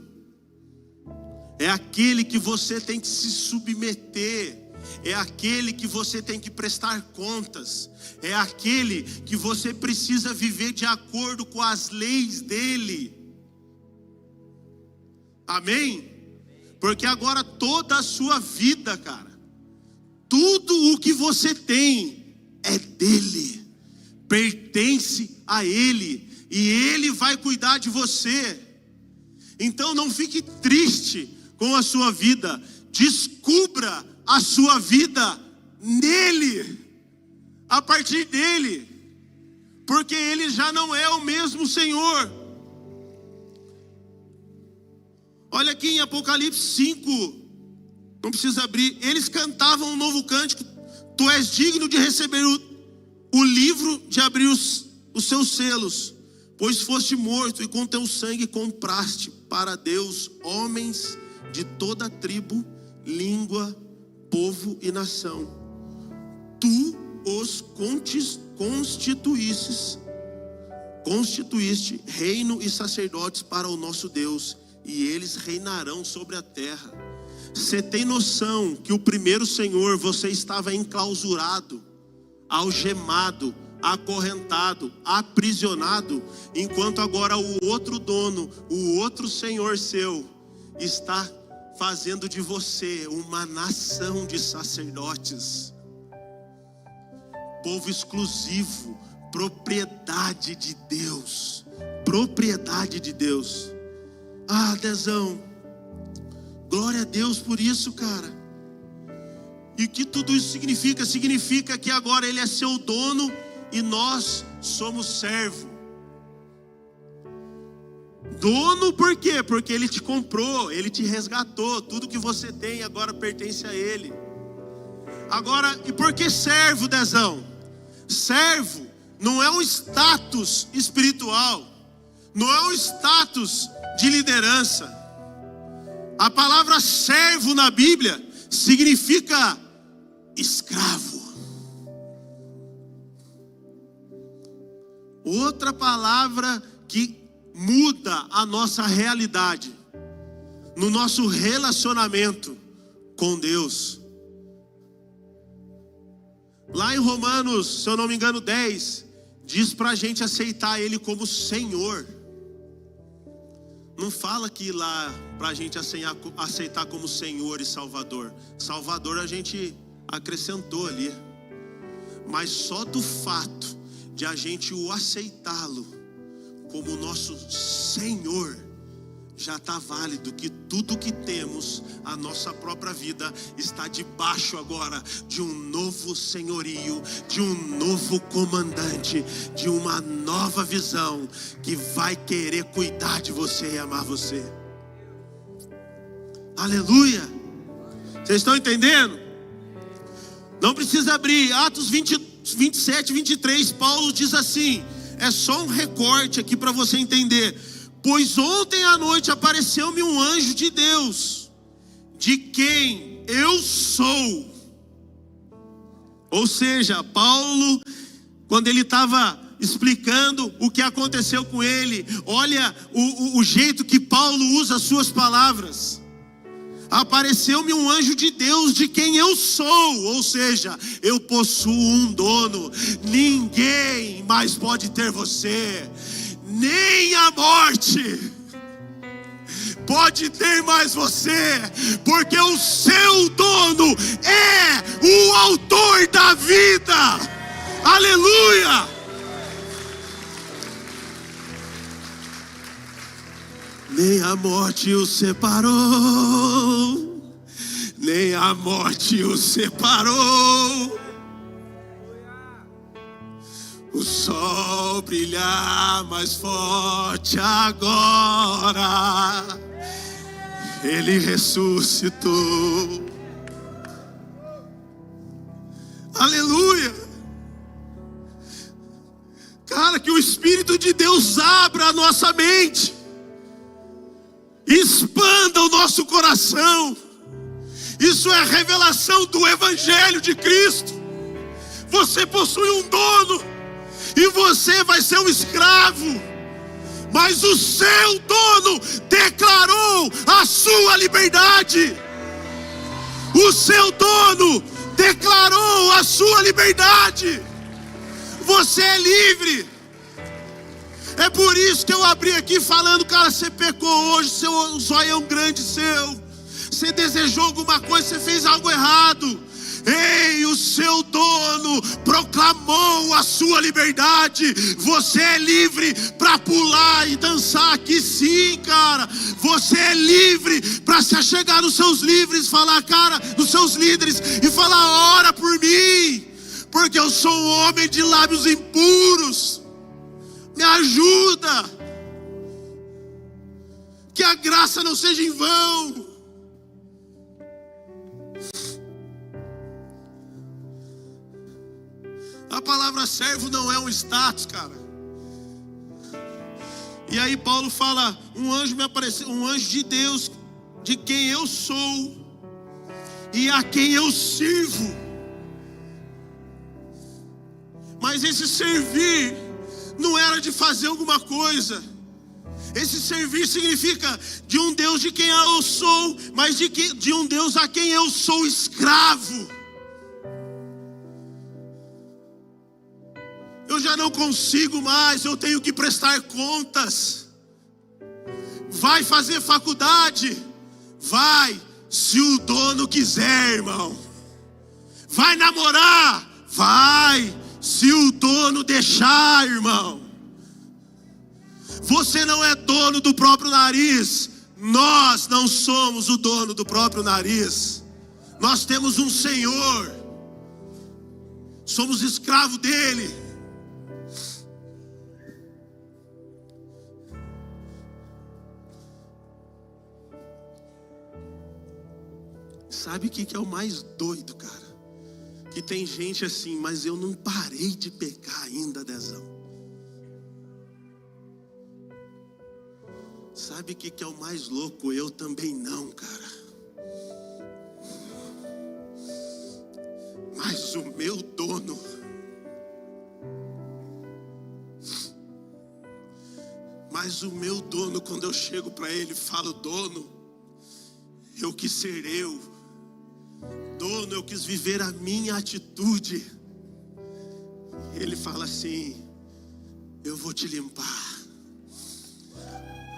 É aquele que você tem que se submeter, é aquele que você tem que prestar contas, é aquele que você precisa viver de acordo com as leis dele. Amém? Porque agora toda a sua vida, cara, tudo o que você tem é dele, pertence a ele, e ele vai cuidar de você. Então não fique triste com a sua vida, descubra a sua vida nele, a partir dele, porque ele já não é o mesmo Senhor. Olha aqui em Apocalipse 5, não precisa abrir, eles cantavam um novo cântico: tu és digno de receber o livro, de abrir os seus selos, pois foste morto e com teu sangue compraste para Deus homens de toda tribo, língua, povo e nação. Tu os constituíste reino e sacerdotes para o nosso Deus, e eles reinarão sobre a terra. Você tem noção que o primeiro Senhor você estava enclausurado, algemado, acorrentado, aprisionado, enquanto agora o outro dono, o outro Senhor seu, está fazendo de você uma nação de sacerdotes, povo exclusivo, propriedade de Deus, propriedade de Deus. Ah, Dezão, Glória a Deus por isso, cara. E o que tudo isso significa? Significa que agora Ele é seu dono e nós somos servo. Dono por quê? Porque Ele te comprou, Ele te resgatou. Tudo que você tem agora pertence a Ele. Agora, e por que servo, Dezão? Servo não é um status espiritual, não é um status de liderança. A palavra servo na Bíblia significa escravo. Outra palavra que muda a nossa realidade no nosso relacionamento com Deus. Lá em Romanos, se eu não me engano, 10, diz pra gente aceitar Ele como Senhor. Não fala que lá pra gente aceitar como Senhor e Salvador. Salvador a gente acrescentou ali. Mas só do fato de a gente o aceitá-lo como nosso Senhor, já está válido, que tudo que temos, a nossa própria vida, está debaixo agora de um novo senhorio, de um novo comandante, de uma nova visão, que vai querer cuidar de você e amar você. Aleluia! Vocês estão entendendo? Não precisa abrir. Atos 27, 23, Paulo diz assim, é só um recorte aqui para você entender. Pois ontem à noite apareceu-me um anjo de Deus, de quem eu sou. Ou seja, Paulo, quando ele estava explicando o que aconteceu com ele, olha o jeito que Paulo usa as suas palavras. Apareceu-me um anjo de Deus, de quem eu sou. Ou seja, eu possuo um dono. Ninguém mais pode ter você. Nem a morte pode ter mais você, porque o seu dono é o autor da vida. Aleluia! Nem a morte o separou, nem a morte o separou. O sol brilhar mais forte agora, Ele ressuscitou. Aleluia! Cara, que o Espírito de Deus abra a nossa mente, expanda o nosso coração. Isso é a revelação do Evangelho de Cristo. Você possui um dono, e você vai ser um escravo, mas o seu dono declarou a sua liberdade. O seu dono declarou a sua liberdade. Você é livre. É por isso que eu abri aqui falando, cara, você pecou hoje, seu zoião grande seu, você desejou alguma coisa, você fez algo errado. Ei, o seu dono proclamou a sua liberdade. Você é livre para pular e dançar aqui, sim, cara. Você é livre para se achegar nos seus líderes, falar, cara, nos seus líderes e falar, ora por mim, porque eu sou um homem de lábios impuros. Me ajuda. Que a graça não seja em vão. A palavra servo não é um status, cara. E aí Paulo fala, um anjo me apareceu, um anjo de Deus, de quem eu sou e a quem eu sirvo. Mas esse servir não era de fazer alguma coisa. Esse servir significa de um Deus de quem eu sou, mas de um Deus a quem eu sou escravo. Eu já não consigo mais, eu tenho que prestar contas. Vai fazer faculdade? Vai, se o dono quiser, irmão. Vai namorar? Vai, se o dono deixar, irmão. Você não é dono do próprio nariz, Nós não somos o dono do próprio nariz. Nós temos um Senhor. Somos escravos dele. Sabe o que é o mais doido, cara? Que tem gente assim, mas eu não parei de pecar ainda, Dezão. Sabe o que é o mais louco? Eu também não, cara. Mas o meu dono, quando eu chego para ele e falo, dono, eu quis ser eu. Dono, eu quis viver a minha atitude. Ele fala assim, eu vou te limpar.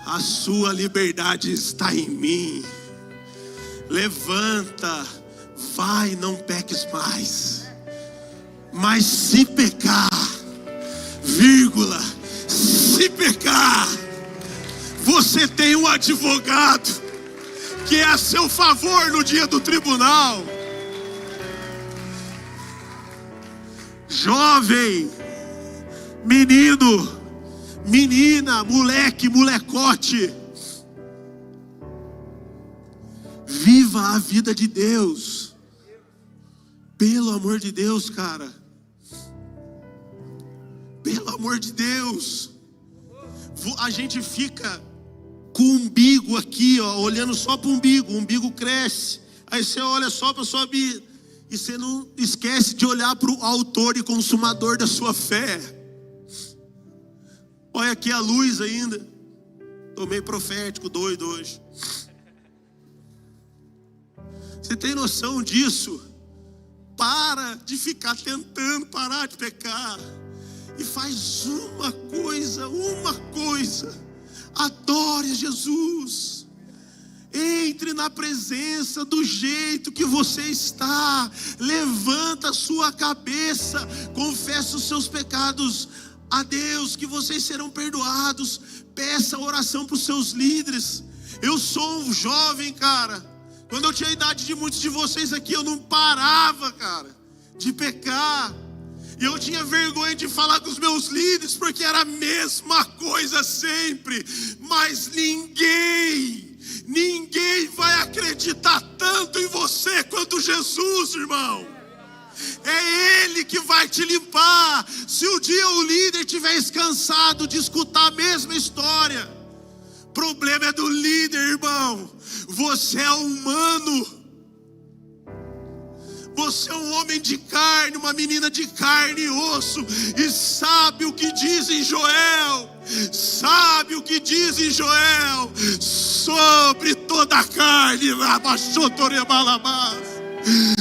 A sua liberdade está em mim. Levanta, vai, não peques mais. Mas se pecar, vírgula, se pecar, você tem um advogado que é a seu favor no dia do tribunal. Jovem, menino, menina, moleque, molecote, viva a vida de Deus. Pelo amor de Deus, cara. Pelo amor de Deus. A gente fica com o umbigo aqui, ó, olhando só para o umbigo cresce. Aí você olha só para a sua vida e você não esquece de olhar para o autor e consumador da sua fé. Olha aqui a luz ainda. Tô meio profético, doido hoje. Você tem noção disso? Para de ficar tentando parar de pecar. E faz uma coisa. Adore a Jesus. Entre na presença do jeito que você está. Levanta a sua cabeça. Confessa os seus pecados a Deus, que vocês serão perdoados. Peça oração para os seus líderes. Eu sou um jovem, cara. Quando eu tinha a idade de muitos de vocês aqui, eu não parava, cara, de pecar. E eu tinha vergonha de falar com os meus líderes, porque era a mesma coisa sempre. Mas ninguém vai acreditar tanto em você quanto Jesus, irmão. É Ele que vai te limpar. Se um dia o líder estiver cansado de escutar a mesma história, o problema é do líder, irmão. Você é humano. Você é um homem de carne, uma menina de carne e osso. E sabe o que diz em Joel? Sabe o que diz em Joel? Sobre toda a carne,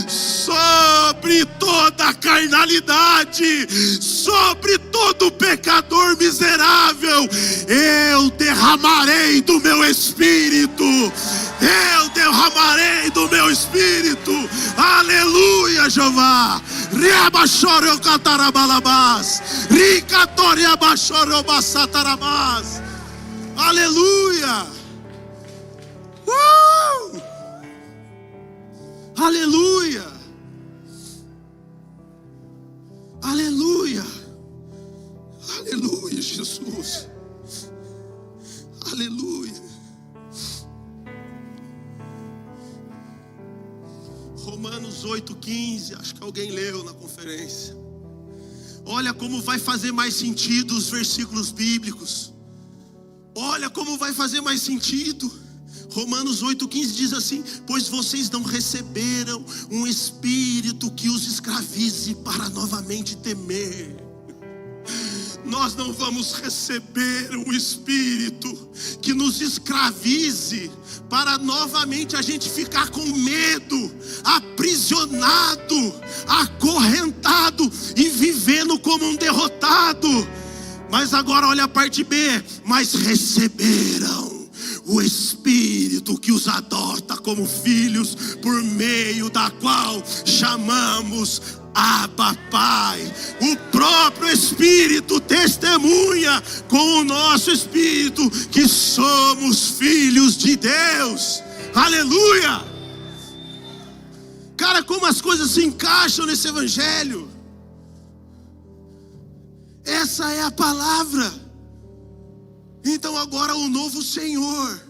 sobre toda a carnalidade, sobre todo pecador miserável, eu derramarei do meu espírito. Eu derramarei do meu espírito. Aleluia, Jeová. Riabachoreu catarabalabás. Ricatória bachoreu bassatarabás. Aleluia. Aleluia. Aleluia. Aleluia, Jesus. Aleluia. Romanos 8,15, acho que alguém leu na conferência. Olha como vai fazer mais sentido os versículos bíblicos. Olha como vai fazer mais sentido. Romanos 8,15 diz assim: pois vocês não receberam um espírito que os escravize para novamente temer. Nós não vamos receber um espírito que nos escravize para novamente a gente ficar com medo, aprisionado, acorrentado e vivendo como um derrotado. Mas agora olha a parte B: mas receberam o Espírito que os adota como filhos, por meio da qual chamamos Abba, Pai. O próprio Espírito testemunha com o nosso Espírito que somos filhos de Deus. Aleluia! Cara, como as coisas se encaixam nesse evangelho. Essa é a palavra. Então agora o novo Senhor,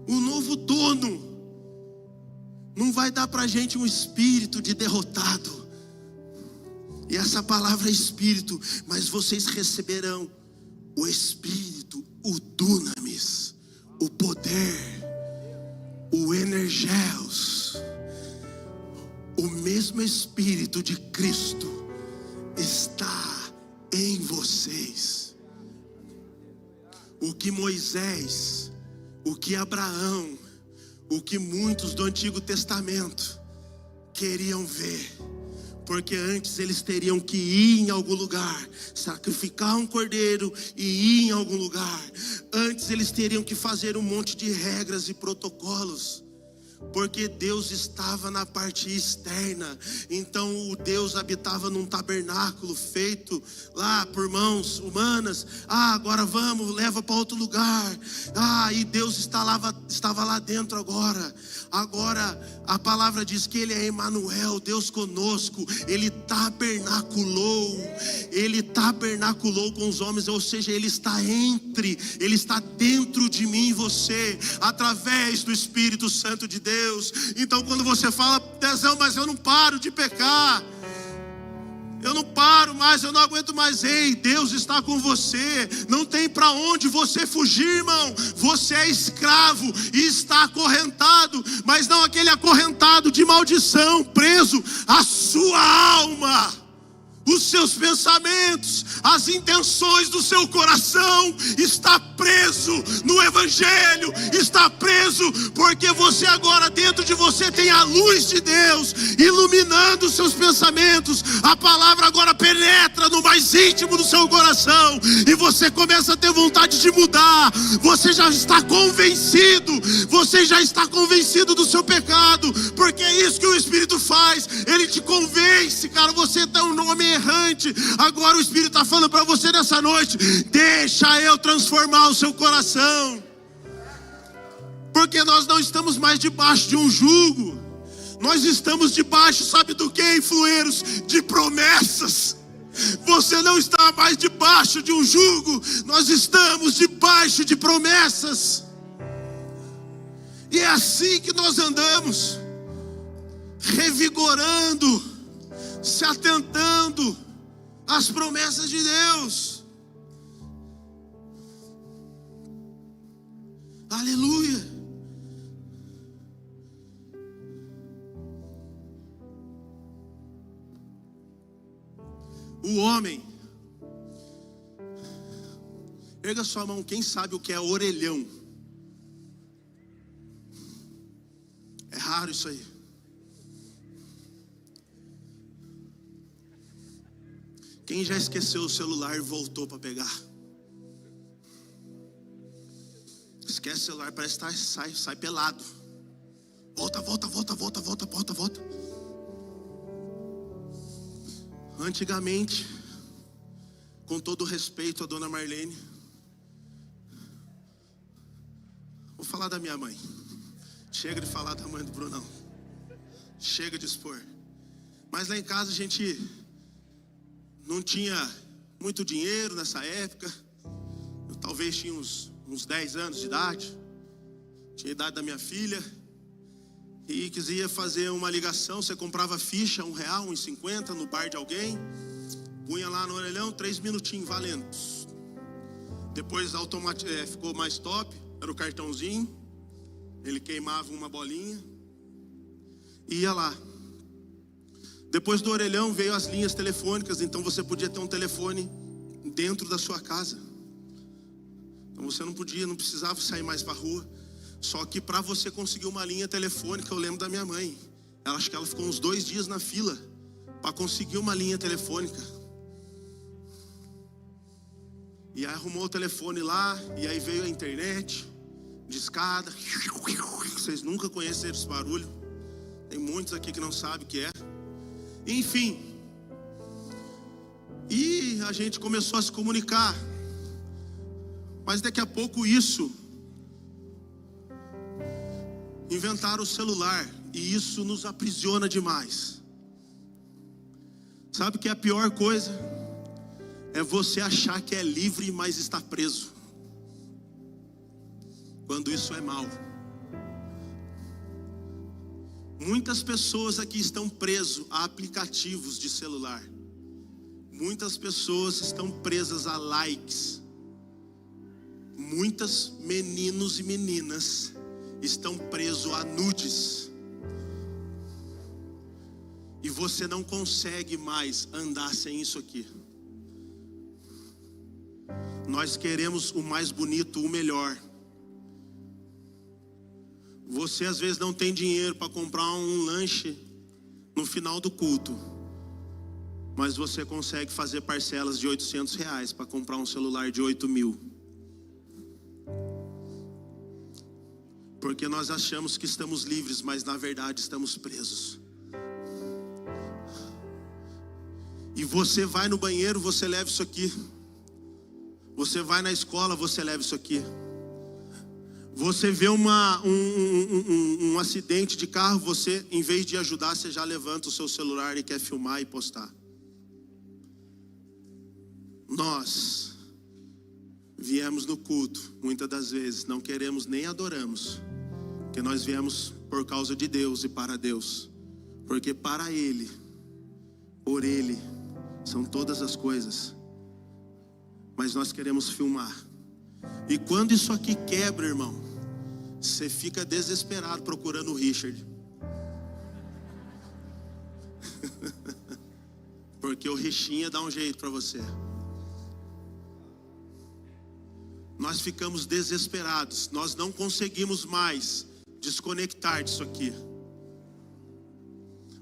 o novo dono, não vai dar pra gente um espírito de derrotado. E essa palavra é espírito, mas vocês receberão o espírito, o dunamis, o poder, o energeus. O mesmo espírito de Cristo está em vocês. O que Moisés, o que Abraão, o que muitos do Antigo Testamento queriam ver, porque antes eles teriam que ir em algum lugar, sacrificar um cordeiro e ir em algum lugar. Antes eles teriam que fazer um monte de regras e protocolos, porque Deus estava na parte externa. Então o Deus habitava num tabernáculo feito lá por mãos humanas. Agora vamos, leva para outro lugar. E Deus estava lá dentro agora. Agora a palavra diz que Ele é Emanuel, Deus conosco. Ele tabernaculou com os homens. Ou seja, Ele está Ele está dentro de mim e você, através do Espírito Santo de Deus. Então quando você fala, Dezão, mas eu não paro de pecar, eu não paro mais, eu não aguento mais. Ei, Deus está com você. Não tem para onde você fugir, irmão. Você é escravo e está acorrentado, mas não aquele acorrentado de maldição, preso à sua alma, os seus pensamentos, as intenções do seu coração. Está preso no Evangelho, está preso porque você agora, dentro de você, tem a luz de Deus iluminando os seus pensamentos. A palavra agora penetra no mais íntimo do seu coração e você começa a ter vontade de mudar. Você já está convencido do seu pecado, porque é isso que o Espírito faz. Ele te convence, cara. Você tem um nome errante. Agora o Espírito está falando para você nessa noite: deixa eu transformar o seu coração, porque nós não estamos mais debaixo de um jugo. Nós estamos debaixo, sabe do que, influeiros? De promessas. Você não está mais debaixo de um jugo. Nós estamos debaixo de promessas. E é assim que nós andamos, revigorando, se atentando às promessas de Deus. Aleluia. O homem, erga sua mão, quem sabe o que é orelhão? É raro isso aí. Quem já esqueceu o celular e voltou para pegar? Esquece o celular, parece que sai pelado. Volta. Antigamente, com todo respeito à dona Marlene, vou falar da minha mãe. Chega de falar da mãe do Brunão. Chega de expor. Mas lá em casa a gente não tinha muito dinheiro nessa época. Eu talvez tinha uns 10 anos de idade. Tinha a idade da minha filha. E quisia fazer uma ligação. Você comprava ficha, R$1, R$1,50 no bar de alguém. Punha lá no orelhão, 3 minutinhos valendo. Depois ficou mais top. Era o cartãozinho. Ele queimava uma bolinha e ia lá. Depois do orelhão veio as linhas telefônicas. Então você podia ter um telefone dentro da sua casa. Então você não precisava sair mais para a rua. Só que para você conseguir uma linha telefônica, eu lembro da minha mãe. Acho que ela ficou uns 2 dias na fila para conseguir uma linha telefônica. E aí arrumou o telefone lá, e aí veio a internet, discada. Vocês nunca conheceram esse barulho. Tem muitos aqui que não sabem o que é. Enfim. E a gente começou a se comunicar. Mas daqui a pouco inventaram o celular. E isso nos aprisiona demais. Sabe o que é a pior coisa? É você achar que é livre, mas está preso. Quando isso é mal. Muitas pessoas aqui estão presas a aplicativos de celular. Muitas pessoas estão presas a likes. Muitos meninos e meninas estão presos a nudes. E você não consegue mais andar sem isso aqui. Nós queremos o mais bonito, o melhor. Você às vezes não tem dinheiro para comprar um lanche no final do culto, mas você consegue fazer parcelas de R$800 para comprar um celular de 8.000. Porque nós achamos que estamos livres, mas na verdade estamos presos. E você vai no banheiro, você leva isso aqui. Você vai na escola, você leva isso aqui. Você vê um acidente de carro, você, em vez de ajudar, você já levanta o seu celular e quer filmar e postar. Nós viemos no culto, muitas das vezes, não queremos nem adoramos. Porque nós viemos por causa de Deus e para Deus. Porque para Ele, por Ele, são todas as coisas. Mas nós queremos filmar. E quando isso aqui quebra, irmão, você fica desesperado procurando o Richard. Porque o Richinha dá um jeito para você. Nós ficamos desesperados. Nós não conseguimos mais desconectar disso aqui.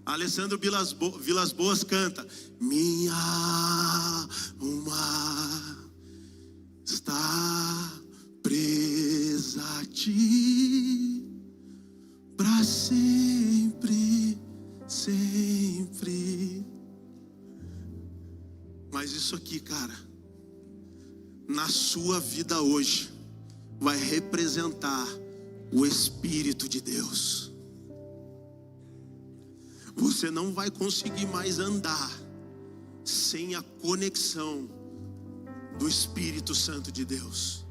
Alessandro Vilas Boas canta: minha alma está presa a ti, para sempre, sempre. Mas isso aqui, cara, na sua vida hoje, vai representar o Espírito de Deus. Você não vai conseguir mais andar sem a conexão do Espírito Santo de Deus.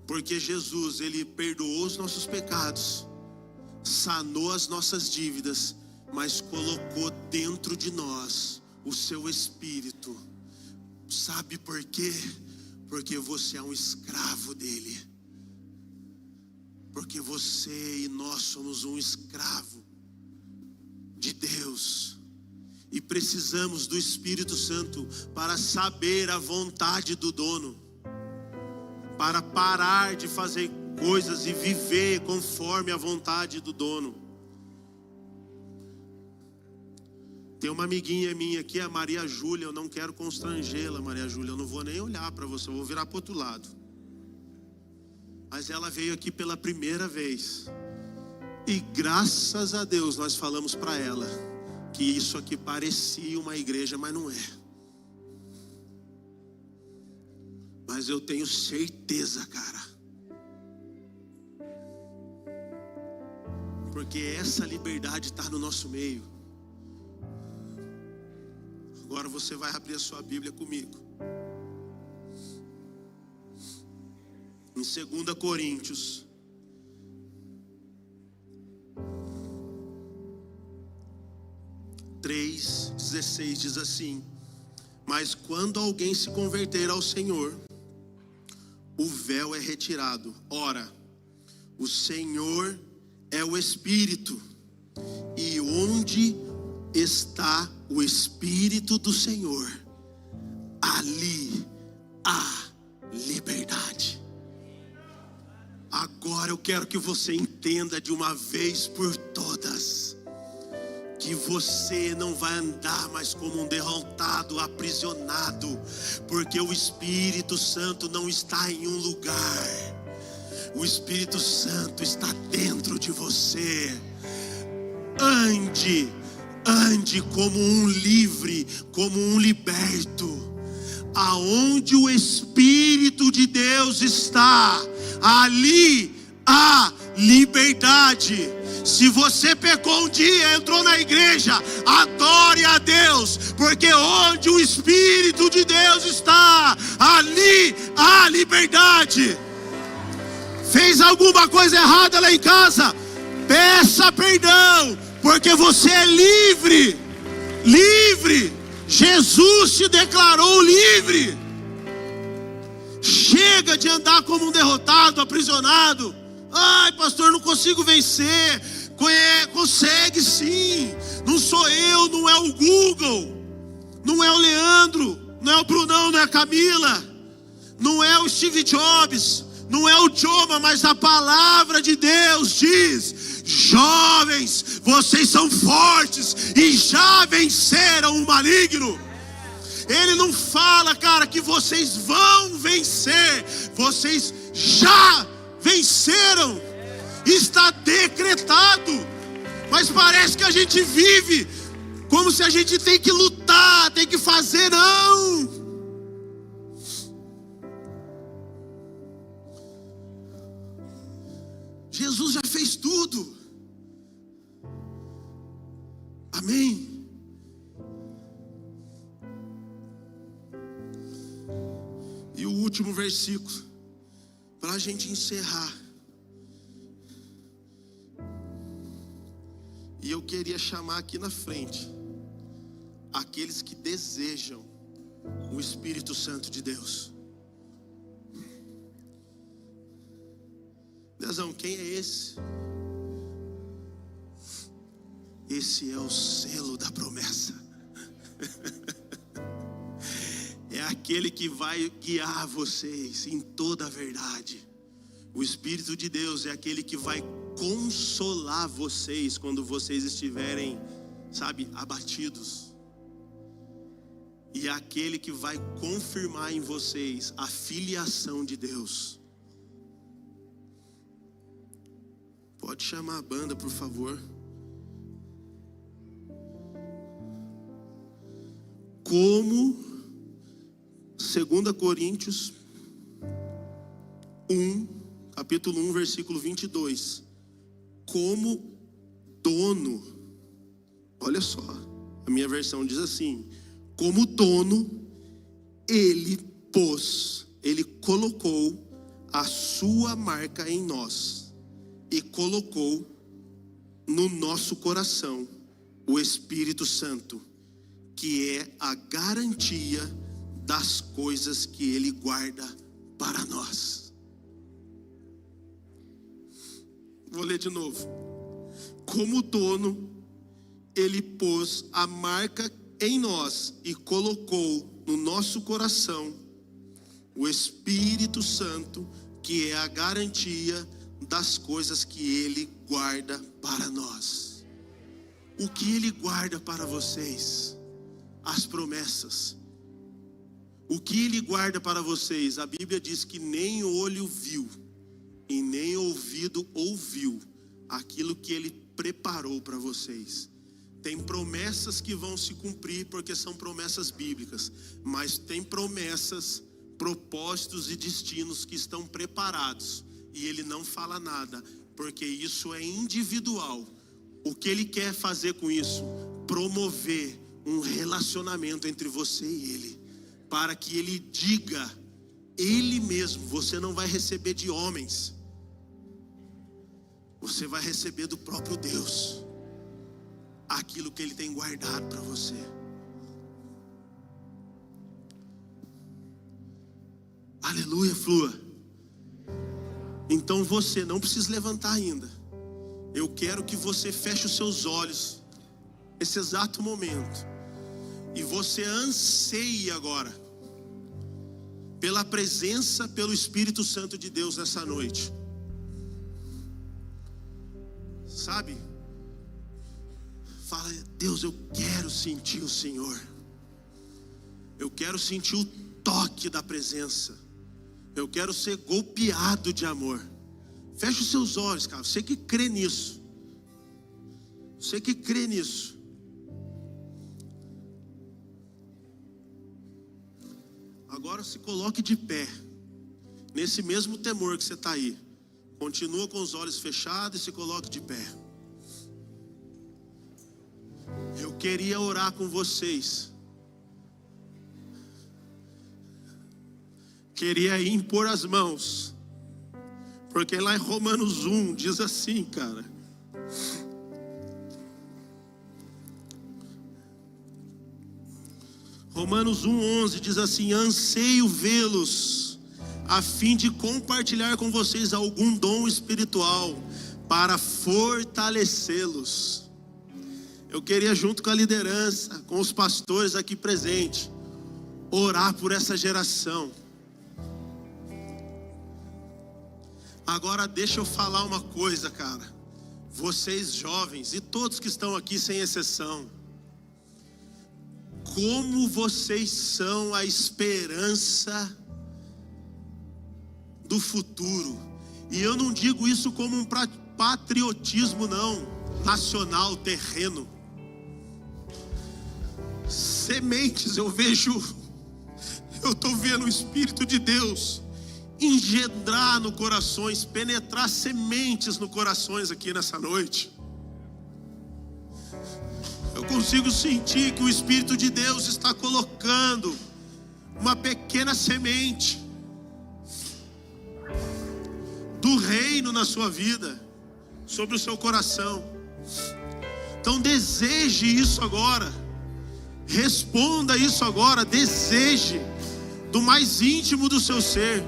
Porque Jesus, Ele perdoou os nossos pecados, sanou as nossas dívidas, mas colocou dentro de nós o seu Espírito. Sabe por quê? Porque você é um escravo dele. Porque você e nós somos um escravo de Deus. E precisamos do Espírito Santo para saber a vontade do dono. Para parar de fazer coisas e viver conforme a vontade do dono. Tem uma amiguinha minha aqui, a Maria Júlia. Eu não quero constrangê-la, Maria Júlia. Eu não vou nem olhar para você, eu vou virar para o outro lado. Mas ela veio aqui pela primeira vez. E graças a Deus nós falamos para ela que isso aqui parecia uma igreja, mas não é. Mas eu tenho certeza, cara, porque essa liberdade está no nosso meio. Agora você vai abrir a sua Bíblia comigo. Em 2 Coríntios 3:16 diz assim: mas quando alguém se converter ao Senhor, o véu é retirado. Ora, o Senhor é o Espírito, e onde está o Espírito do Senhor, ali há liberdade. Agora eu quero que você entenda de uma vez por todas que você não vai andar mais como um derrotado, aprisionado, porque o Espírito Santo não está em um lugar. O Espírito Santo está dentro de você. ande como um livre, como um liberto. Aonde o Espírito de Deus está, ali há liberdade. Se você pecou um dia, entrou na igreja, adore a Deus, porque onde o Espírito de Deus está, ali há liberdade. Fez alguma coisa errada lá em casa? Peça perdão, porque você é livre. Livre. Jesus te declarou livre. Chega de andar como um derrotado, aprisionado. Ai, pastor, não consigo vencer. Consegue sim. Não sou eu, não é o Google, não é o Leandro, não é o Brunão, não é a Camila, não é o Steve Jobs, não é o Joma, mas a palavra de Deus diz: jovens, vocês são fortes e já venceram o maligno. Ele não fala, cara, que vocês vão vencer. Vocês já venceram. Está decretado. Mas parece que a gente vive como se a gente tem que lutar, tem que fazer. Não. Jesus já fez tudo. Amém. E o último versículo, para a gente encerrar. E eu queria chamar aqui na frente aqueles que desejam o Espírito Santo de Deus. Dezão, quem é esse? Esse é o selo da promessa. É aquele que vai guiar vocês em toda a verdade. O Espírito de Deus é aquele que vai consolar vocês quando vocês estiverem, abatidos. E é aquele que vai confirmar em vocês a filiação de Deus. Pode chamar a banda, por favor. Como 2 Coríntios 1, capítulo 1, versículo 22. Como dono, olha só, a minha versão diz assim: como dono, ele colocou a sua marca em nós e colocou no nosso coração o Espírito Santo, que é a garantia das coisas que ele guarda para nós. Vou ler de novo. Como dono, ele pôs a marca em nós e colocou no nosso coração o Espírito Santo, que é a garantia das coisas que ele guarda para nós. O que ele guarda para vocês? As promessas. O que ele guarda para vocês? A Bíblia diz que nem olho viu e nem ouvido ouviu aquilo que ele preparou para vocês. Tem promessas que vão se cumprir porque são promessas bíblicas, mas tem promessas, propósitos e destinos que estão preparados e ele não fala nada, porque isso é individual. O que ele quer fazer com isso? Promover um relacionamento entre você e ele, para que ele diga ele mesmo. Você não vai receber de homens, você vai receber do próprio Deus aquilo que ele tem guardado para você. Aleluia, flua. Então você não precisa levantar ainda. Eu quero que você feche os seus olhos nesse exato momento e você anseie agora pela presença, pelo Espírito Santo de Deus nessa noite. Fala: Deus, eu quero sentir o Senhor. Eu quero sentir o toque da presença. Eu quero ser golpeado de amor. Feche os seus olhos, cara. Você que crê nisso. Você que crê nisso. Agora se coloque de pé. Nesse mesmo temor que você está aí. Continua com os olhos fechados e se coloque de pé. Eu queria orar com vocês. Queria impor as mãos. Porque lá em Romanos 1 diz assim, cara. Romanos 1:11 diz assim: anseio vê-los, a fim de compartilhar com vocês algum dom espiritual, para fortalecê-los. Eu queria, junto com a liderança, com os pastores aqui presentes, orar por essa geração. Agora deixa eu falar uma coisa, cara. Vocês jovens e todos que estão aqui sem exceção, como vocês são a esperança do futuro. E eu não digo isso como um patriotismo não, nacional, terreno. Sementes eu estou vendo o Espírito de Deus engendrar no corações, penetrar sementes no corações aqui nessa noite. Eu consigo sentir que o Espírito de Deus está colocando uma pequena semente do reino na sua vida, sobre o seu coração. Então deseje isso agora, responda isso agora, deseje do mais íntimo do seu ser.